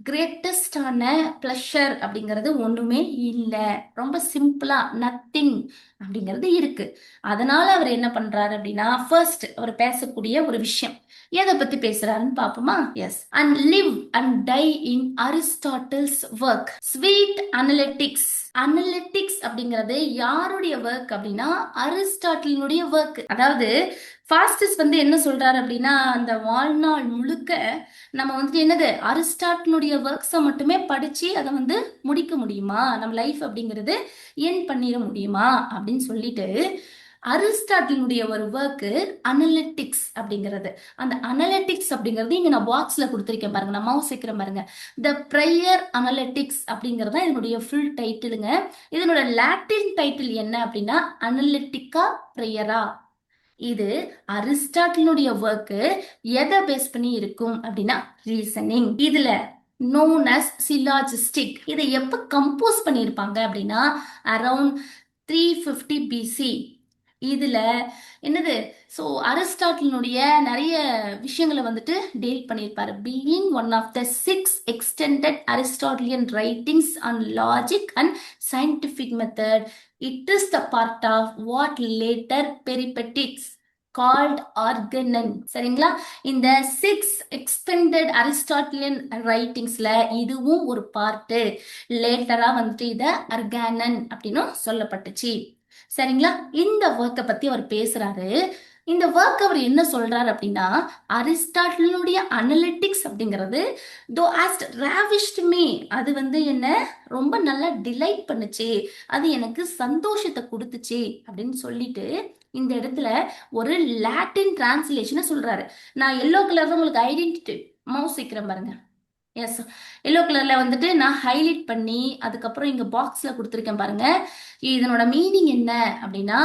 கிரேட்டஸ்டான ப்ளஷர் அப்படிங்கிறது ஒண்ணுமே இல்லை. ரொம்ப சிம்பிளா நத்திங் அப்படிங்கிறது இருக்கு. அதனால அவர் என்ன பண்றாரு அப்படின்னா, ஃபர்ஸ்ட் அவர் பேசக்கூடிய ஒரு விஷயம் எதை பத்தி பேசுறாருன்னு பாப்போமா? Yes, and live and die in Aristotle's work sweet analytics. Analytics அப்படிங்கிறது யாருடைய ஒர்க் அப்படின்னா அரிஸ்டாட்டிலுடைய ஒர்க். அதாவது ஃபாஸ்டஸ் வந்து என்ன சொல்றாரு அப்படின்னா, அந்த வாழ்நாள் முழுக்க நம்ம வந்துட்டு என்னது அரிஸ்டாட்டிலுடைய ஒர்க்ஸை மட்டுமே படிச்சு அதை வந்து முடிக்க முடியுமா? நம்ம லைஃப் அப்படிங்கிறது என் பண்ணிட முடியுமா அப்படின்னு சொல்லிட்டு அரிஸ்டாட்டிலுடைய ஒரு ஒர்க்கு அனலிட்டிக்ஸ் அப்படிங்கிறது. அந்த அனலிட்டிக்ஸ் அப்படிங்கிறது இங்க நான் பாக்ஸ்ல கொடுத்துருக்கேன் பாருங்க, நான் மவுஸ் வைக்கிறேன் பாருங்க. த ப்ரையர் அனலிட்டிக்ஸ் அப்படிங்கிறது இதனுடைய ஃபுல் டைட்டிலுங்க. இதனோட லாட்டின் டைட்டில் என்ன அப்படின்னா அனலிட்டிகா ப்ரையரா. இது அரிஸ்டாட்டிலுடைய ஒர்க்கு எதை பேஸ் பண்ணி இருக்கும் அப்படின்னா ரீசனிங். இதுல நோன் அஸ் சிலாஜிஸ்டிக். இதை எப்ப கம்போஸ் பண்ணியிருப்பாங்க அப்படின்னா அரௌண்ட் 350 பிசி. இதுல என்னது, ஸோ அரிஸ்டாட்டிலுடைய நிறைய விஷயங்களை வந்துட்டு டீல் பண்ணியிருப்பாரு. Being one of the 6 extended Aristotelian writings on logic and scientific method, it is the part of what later Peripatetics called Organon. சரிங்களா? இந்த 6 எக்ஸ்டெண்டட் அரிஸ்டாட்டிலியன் ரைட்டிங்ஸ்ல இதுவும் ஒரு பார்ட்டு. லேட்டரா வந்துட்டு இத அர்கானன் அப்படின்னு சொல்லப்பட்டுச்சு. சரிங்களா? இந்த ஒர்க்கை பத்தி அவர் பேசுறாரு. இந்த ஒர்க் அவர் என்ன சொல்றாரு அப்படின்னா, அரிஸ்டாட்டிலுடைய அனலிட்டிக்ஸ் அப்படிங்கிறது தோ ஆஸ்ட் ராவிஷ்ட் மீ, அது வந்து என்ன ரொம்ப நல்லா டிலைட் பண்ணுச்சு, அது எனக்கு சந்தோஷத்தை கொடுத்துச்சு அப்படின்னு சொல்லிட்டு இந்த இடத்துல ஒரு லாட்டின் டிரான்ஸ்லேஷனை சொல்றாரு. நான் எல்லோ கலர்ல உங்களுக்கு ஐடென்டிட்டி மவுஸ் வைக்கிறேன் பாருங்க. எஸ், எல்லோ கலர்ல வந்துட்டு நான் ஹைலைட் பண்ணி அதுக்கப்புறம் இங்க பாக்ஸ்ல கொடுத்துருக்கேன் பாருங்க. இதனோட மீனிங் என்ன அப்படின்னா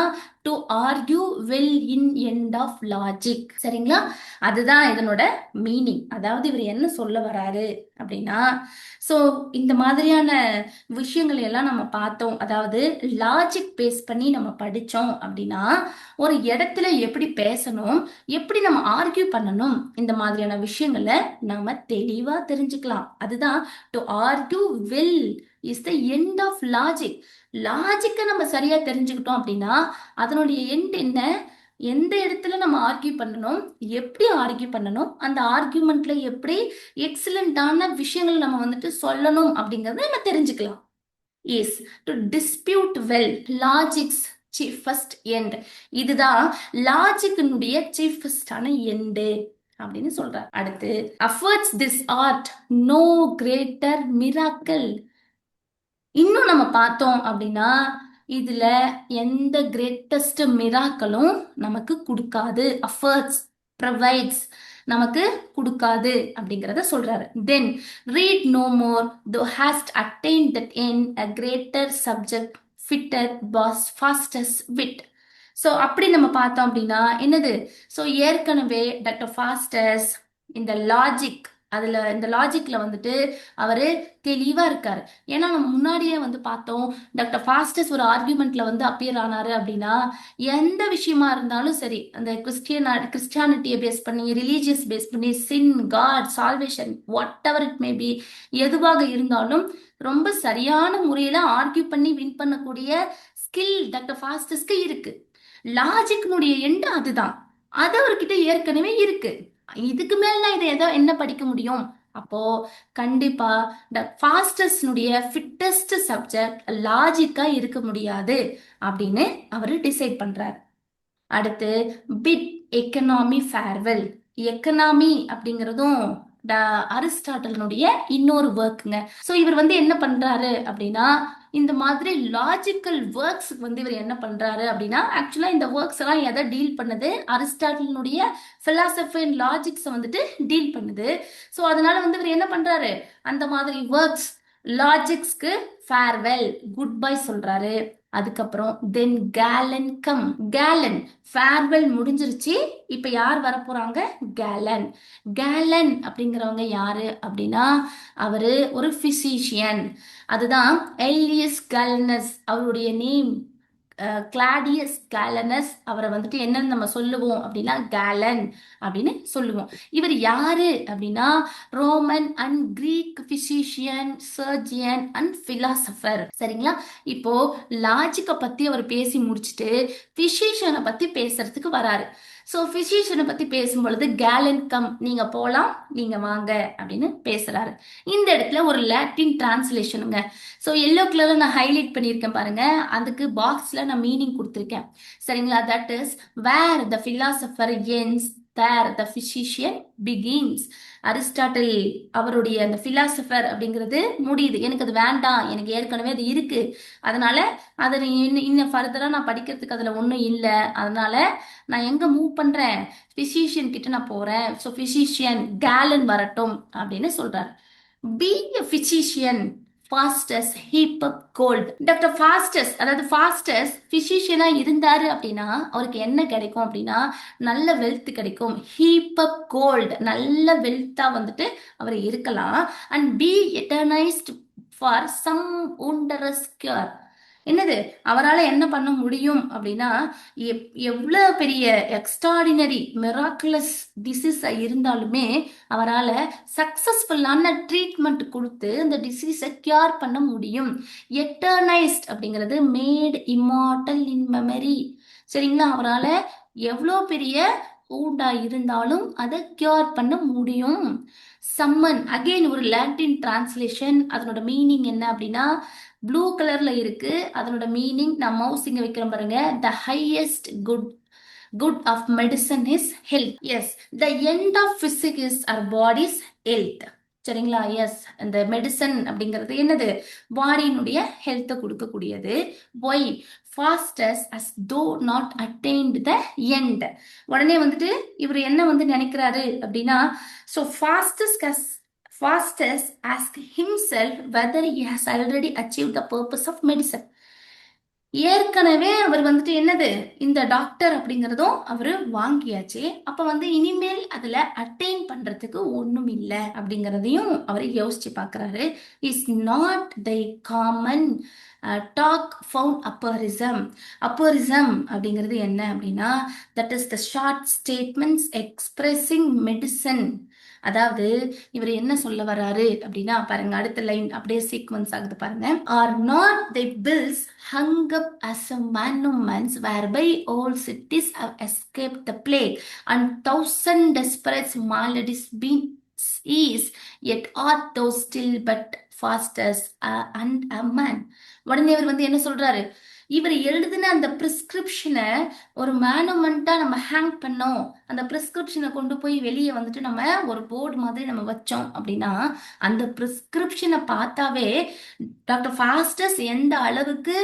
to argue well in end of logic. சரிங்களா? அதுதான் இதனோட மீனிங். அதாவது இவர் என்ன சொல்ல வராரு அப்படின்னா, ஸோ இந்த மாதிரியான விஷயங்களை எல்லாம் நம்ம பார்த்தோம். அதாவது லாஜிக் பேஸ் பண்ணி நம்ம படித்தோம் அப்படின்னா ஒரு இடத்துல எப்படி பேசணும், எப்படி நம்ம ஆர்கியூ பண்ணணும், இந்த மாதிரியான விஷயங்களை நாம தெளிவா தெரிஞ்சுக்கலாம். அதுதான் to argue well is the end of logic. லாஜிக்கை நம்ம சரியா தெரிஞ்சுக்கிட்டோம் அப்படின்னா அதனுடைய எண்ட் என்ன, எந்த இடத்துல நம்ம ஆர்கியூ பண்ணணும், எப்படி ஆர்கியூ பண்ணணும், அந்த ஆர்கியூமெண்ட்ல எப்படி எக்ஸலண்டான விஷயங்களை நம்ம வந்துட்டு சொல்லணும் அப்படிங்கறத நம்ம தெரிஞ்சுக்கலாம். Is to dispute well logic's chiefest end. இதுதான் லாஜிக்கினுடைய சீஃபஸ்டான எண்டு அப்படின்னு சொல்றார். அடுத்து affords this art no greater miracle. இன்னும் நம்ம பார்த்தோம் அப்படின்னா இதுல எந்த கிரேட்டஸ்ட் மிராக்களும் நமக்கு கொடுக்காது. அஃபர்ட்ஸ் ப்ரொவைட்ஸ் நமக்கு கொடுக்காது அப்படிங்கிறத சொல்றாரு. தென் read no more thou hast attain that in a greater subject fitter pass Faustus wit. So அப்படி நம்ம பார்த்தோம் அப்படின்னா என்னது, ஸோ ஏற்கனவே டாக்டர் ஃபாஸ்டஸ் இந்த லாஜிக், அதுல இந்த லாஜிக்ல வந்துட்டு அவரு தெளிவா இருக்காரு. ஏன்னா நம்ம முன்னாடியே வந்து பார்த்தோம், டாக்டர் ஃபாஸ்டஸ் ஒரு ஆர்கியூமெண்ட்ல வந்து அப்பியர் ஆனாரு அப்படின்னா எந்த விஷயமா இருந்தாலும் சரி, அந்த கிறிஸ்டியானிட்டியை பேஸ் பண்ணி, ரிலீஜியஸ் பேஸ் பண்ணி, sin, God, salvation, whatever it may be, எதுவாக இருந்தாலும் ரொம்ப சரியான முறையில ஆர்கியூ பண்ணி வின் பண்ணக்கூடிய ஸ்கில் டாக்டர் ஃபாஸ்டஸ்க்கு இருக்கு. லாஜிக்னுடைய எண்டு அதுதான். அது அவர்கிட்ட ஏற்கனவே இருக்கு. இதுக்கு மேல நான் இதை ஏதோ என்ன படிக்க முடியும்? அப்போ கண்டிப்பா ஃபாஸ்டஸ்னுடைய ஃபிட்டஸ்ட் சப்ஜெக்ட் லாஜிக்கா இருக்க முடியாது அப்படின்னு அவரு டிசைட் பண்றாரு. அடுத்து பிட் எக்கனாமி ஃபேர்வெல். எக்கனாமி அப்படிங்கிறதும் அரிஸ்டாட்டலினுடைய இன்னொரு ஒர்க்குங்க. ஸோ இவர் வந்து என்ன பண்றாரு அப்படின்னா, இந்த மாதிரி லாஜிக்கல் ஒர்க்ஸ் வந்து இவர் என்ன பண்றாரு அப்படின்னா, ஆக்சுவலா இந்த ஒர்க்ஸ் எல்லாம் எதை டீல் பண்ணுது? அரிஸ்டாட்டலினுடைய பிலாசபி அண்ட் லாஜிக்ஸை வந்துட்டு டீல் பண்ணுது. ஸோ அதனால வந்து இவர் என்ன பண்றாரு, அந்த மாதிரி ஒர்க்ஸ் லாஜிக்ஸ்க்கு ஃபேர்வெல் குட் பை சொல்றாரு. அதுக்கப்புறம் தென் கேலன் கம். கேலன் ஃபேர்வெல் முடிஞ்சிருச்சு. இப்ப யார் வரப்போறாங்க? கேலன். கேலன் அப்படிங்கிறவங்க யாரு அப்படின்னா, அவரு ஒரு பிசிஷியன். அதுதான் எல்லியஸ் கேலனஸ் அவருடைய நேம். கிளாடியஸ் கேலனஸ். அவரை வந்துட்டு என்னன்னு நம்ம சொல்லுவோம் அப்படின்னா கேலன் அப்படின்னு சொல்லுவோம். இவர் யாரு அப்படின்னா, Roman and Greek physician, surgeon and philosopher. சரிங்களா? இப்போ லாஜிக்கை பத்தி அவர் பேசி முடிச்சுட்டு பிசிஷியனை பத்தி பேசுறதுக்கு வராரு. ஸோ பிசிஷியனை பத்தி பேசும்பொழுது கேலன் கம், நீங்க போலாம், நீங்க வாங்க அப்படின்னு பேசுறாரு. இந்த இடத்துல ஒரு லாட்டின் டிரான்ஸ்லேஷனுங்க. ஸோ எல்லோ கலர்ல நான் ஹைலைட் பண்ணியிருக்கேன் பாருங்க, அதுக்கு பாக்ஸ்ல நான் மீனிங் கொடுத்துருக்கேன். சரிங்களா? That is where the philosopher ends there the physician begins. Aristotle அவருடைய அந்த பிலாசபர் அப்படிங்கிறது முடியுது. எனக்கு அது வேண்டாம், எனக்கு ஏற்கனவே அது இருக்கு, அதனால அதை இன்னும் ஃபர்தரா நான் படிக்கிறதுக்கு அதுல ஒன்றும் இல்லை, அதனால நான் எங்க மூவ் பண்றேன், பிசிஷியன் கிட்ட நான் போறேன். ஸோ பிசிஷியன் கேலன் வரட்டும் அப்படின்னு சொல்றாரு. பி பிசிஷியன் ஃபாஸ்டஸ் ஹீப் அப் கோல்ட். டாக்டர் ஃபாஸ்டஸ், அதாவது ஃபாஸ்டஸ் பிசிஷியனா இருந்தாரு அப்படின்னா அவருக்கு என்ன கிடைக்கும் அப்படின்னா, நல்ல வெல்த் கிடைக்கும். ஹீப் அப் கோல்ட், நல்ல வெல்த்தா வந்துட்டு அவர் இருக்கலாம். And be eternized for some wondrous cure. என்னது அவரால் என்ன பண்ண முடியும் அப்படின்னா, எவ்வளவு பெரிய எக்ஸ்ட்ராடினரி மிராக்குலஸ் டிசீஸ் இருந்தாலுமே அவரால் சக்சஸ்ஃபுல்லான ட்ரீட்மெண்ட் கொடுத்து அந்த டிசீஸை கியூர் பண்ண முடியும். எட்டர்னைஸ்ட் அப்படிங்கிறது மேட் இம்மார்டல் இன் மெமரி. சரிங்களா? அவரால் எவ்வளோ பெரிய ஊண்டா இருந்தாலும் அதை கியூர் பண்ண முடியும். சம்மன் அகைன் ஒரு லாட்டின் டிரான்ஸ்லேஷன். அதனோட மீனிங் என்ன அப்படின்னா, ப்ளூ கலர்ல இருக்கு. அதனோட மீனிங் நான் மவுஸ் இங்க வைக்கிறேன் பாருங்க. The highest good of medicine is health. Yes, the end of physic is our body's health. சரிங்களா? எஸ், இந்த மெடிசன் அப்படிங்கிறது என்னது? பாடியினுடைய ஹெல்த்தை கொடுக்கக்கூடியது. Why Faustus hast thou not attained the end. உடனே வந்துட்டு இவர் என்ன வந்து நினைக்கிறாரு அப்படின்னா, so Faustus asked himself whether he has already achieved the purpose of medicine. ஏற்கனவே அவர் வந்துட்டு என்னது, இந்த டாக்டர் அப்படிங்கிறதும் அவரு வாங்கியாச்சு. அப்ப வந்து இனிமேல் அதுல அட்டைன் பண்றதுக்கு ஒண்ணும் இல்லை அப்படிங்கிறதையும் அவர் யோசிச்சு பாக்குறாரு. Is not the common talk found aphorism. Aphorism அப்படிங்கிறது என்ன அப்படின்னா, that is the short statements expressing medicine. அதாவது இவர் என்ன சொல்ல வர்றாரு அப்படின்னா, பாருங்க அடுத்த லைன் அப்படியே சீக்வன்ஸ் ஆகுது பாருங்க. Are not thy bills hung up as a monuments whereby all cities have escaped the plague and thousand desperate maladies been seized, yet art thou still but fastest and a man. உடனே இவர் வந்து என்ன சொல்றாரு, இவர் எழுதின அந்த பிரிஸ்கிரிப்ஷனை ஒரு மேனுமெண்டா நம்ம ஹேங் பண்ணோம், அந்த பிரிஸ்கிரிப்ஷனை கொண்டு போய் வெளியே வந்துட்டு நம்ம ஒரு போர்டு மாதிரி நம்ம வச்சோம் அப்படின்னா, அந்த பிரிஸ்கிரிப்ஷனை பார்த்தாவே டாக்டர் ஃபாஸ்டஸ் எந்த அளவுக்கு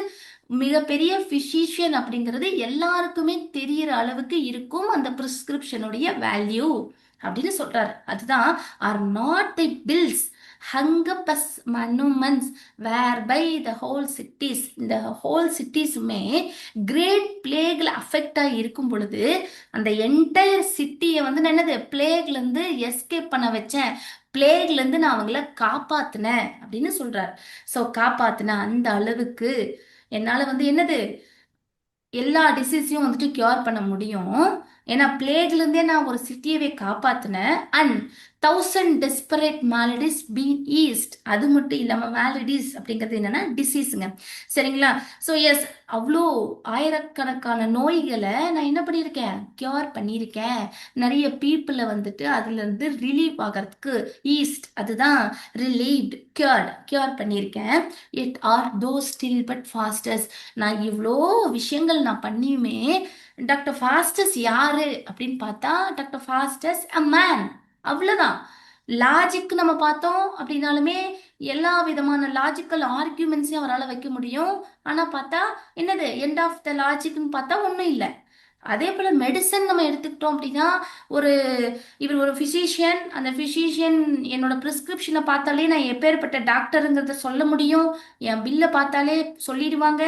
மிகப்பெரிய பிசிஷியன் அப்படிங்கிறது எல்லாருக்குமே தெரியற அளவுக்கு இருக்கும் அந்த பிரிஸ்கிரிப்ஷனுடைய வேல்யூ அப்படின்னு சொல்றாரு. அதுதான் are not thy bills hung up as monuments whereby the whole cities, இந்த whole cities-மே கிரேட் பிளேக்ல அஃபெக்ட் ஆகி இருக்கும் பொழுது அந்த என்டையர் சிட்டியை வந்து நான் என்னது பிளேக்ல இருந்து எஸ்கேப் பண்ண வச்சேன், பிளேக்ல இருந்து நான் அவங்கள காப்பாத்தினேன் அப்படின்னு சொல்றாரு. ஸோ காப்பாத்தின அந்த அளவுக்கு என்னால வந்து என்னது எல்லா டிசீஸையும் வந்துட்டு கியூர் பண்ண முடியும். ஏன்னா பிளேக்ல இருந்தே நான் ஒரு சிட்டியவே காப்பாத்தினேன். And 1000 desperate maladies been eased. அது மட்டும் இல்லாம maladies அப்படிங்கிறது என்னன்னா டிசீஸுங்க. சரிங்களா? ஸோ எஸ், அவ்வளோ ஆயிரக்கணக்கான நோய்களை நான் என்ன பண்ணியிருக்கேன், கியூர் பண்ணியிருக்கேன். நிறைய பீப்புளை வந்துட்டு அதுல இருந்து ரிலீவ் ஆகிறதுக்கு, ஈஸ்ட் அதுதான் ரிலீவ்ட், கியூர் பண்ணியிருக்கேன். இட் ஆர் தோ ஸ்டில் பட் ஃபாஸ்டஸ்ட். நான் இவ்வளோ விஷயங்கள் நான் பண்ணியுமே டாக்டர் ஃபாஸ்டஸ் யாரு அப்படின்னு பார்த்தா டாக்டர் ஃபாஸ்டஸ் அ மேன். அவ்வளவுதான். லாஜிக் நம்ம பார்த்தோம் அப்படின்னாலுமே எல்லா விதமான லாஜிக்கல் ஆர்கியூமெண்ட்ஸையும் அவரால் வைக்க முடியும். ஆனா பார்த்தா என்னது எண்ட் ஆஃப் த லாஜிக்னு பார்த்தா ஒன்றும் இல்லை. அதே போல மெடிசன் நம்ம எடுத்துக்கிட்டோம் அப்படின்னா, ஒரு இவர் ஒரு ஃபிசிஷியன். அந்த ஃபிசிஷியன் என்னோட ப்ரிஸ்கிரிப்ஷனை பார்த்தாலே நான் எப்பேற்பட்ட டாக்டருங்கிறத சொல்ல முடியும். என் பில்லை பார்த்தாலே சொல்லிடுவாங்க.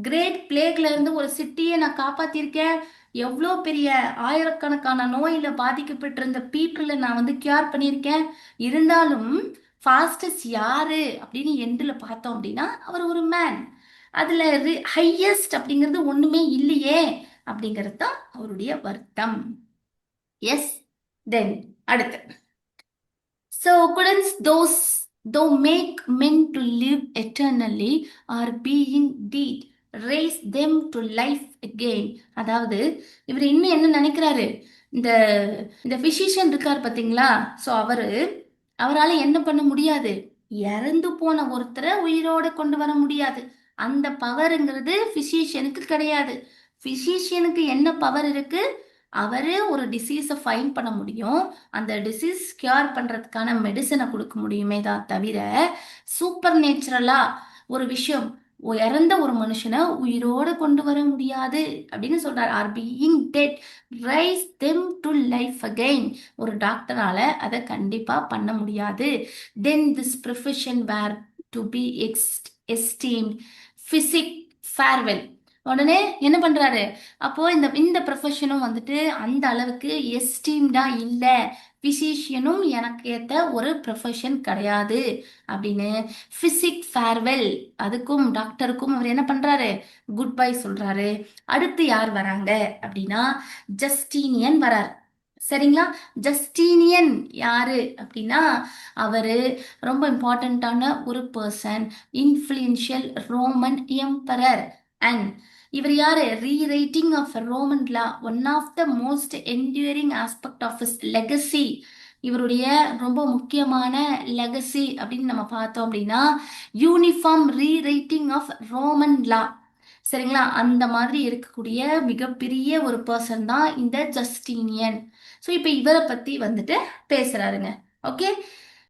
கிரேட் பிளேக்ல இருந்து ஒரு சிட்டியை நான் காப்பாத்திருக்கேன். எவ்வளோ பெரிய ஆயிரக்கணக்கான நோயில பாதிக்கப்பட்டிருந்த பீப்புளை நான் வந்து கியூர் பண்ணியிருக்கேன். இருந்தாலும் ஃபாஸ்டஸ்ட் யாரு அப்படின்னு எண்டில் பார்த்தோம் அப்படின்னா அவர் ஒரு மேன். அதுல ஹையஸ்ட் அப்படிங்கிறது ஒண்ணுமே இல்லையே அப்படிங்கிறது தான் அவருடைய வருத்தம். எஸ். தென் அடுத்து, so couldn't those though make men to live eternally or being dead raise them to life again. அதாவது இவர் இன்னும் என்ன நினைக்கிறாரு, இந்த இந்த பிசிஷியன் இருக்கார் பாத்தீங்களா, ஸோ அவரால் என்ன பண்ண முடியாது, இறந்து போன ஒருத்தரை உயிரோட கொண்டு வர முடியாது. அந்த பவருங்கிறது பிசிஷியனுக்கு கிடையாது. பிசிஷியனுக்கு என்ன பவர் இருக்கு, அவரு ஒரு டிசீஸை ஃபைன் பண்ண முடியும். அந்த டிசீஸ் கியூர் பண்றதுக்கான மெடிசனை கொடுக்க முடியுமே தான் தவிர சூப்பர் நேச்சுரலா ஒரு விஷயம், இறந்த ஒரு மனுஷனை உயிரோட கொண்டு வர முடியாது அப்படின்னு சொல்றாரு. Or being dead raise them to life again. ஒரு டாக்டரால அதை கண்டிப்பா பண்ண முடியாது. Then this profession were to be esteemed physic farewell. உடனே என்ன பண்றாரு, அப்போ இந்த இந்த ப்ரொஃபஷனும் வந்துட்டு அந்த அளவுக்கு எஸ்டீம்டா இல்லை. பிசிஷியனும் எனக்கு ஏத்த ஒரு ப்ரொஃபஷன் கிடையாது அப்படின்னு பிசிக் ஃபேர்வெல், அதுக்கும் டாக்டருக்கும் அவர் என்ன பண்றாரு, குட் பை சொல்றாரு. அடுத்து யார் வராங்க அப்படின்னா ஜஸ்டீனியன் வரார். சரிங்களா? ஜஸ்டீனியன் யாரு அப்படின்னா அவரு ரொம்ப இம்பார்ட்டண்ட்டான ஒரு person, influential Roman emperor. And இவர் யாரு, rewriting of Roman law, one of the most enduring aspect of his legacy. இவருடைய ரொம்ப முக்கியமான லெகசி அப்படின்னு நம்ம பார்த்தோம் அப்படின்னா uniform rewriting of Roman law. சரிங்களா? அந்த மாதிரி இருக்கக்கூடிய மிகப்பெரிய ஒரு பர்சன் தான் இந்த ஜஸ்டீனியன். ஸோ இப்போ இவரை பத்தி வந்துட்டு பேசுறாருங்க. ஓகே.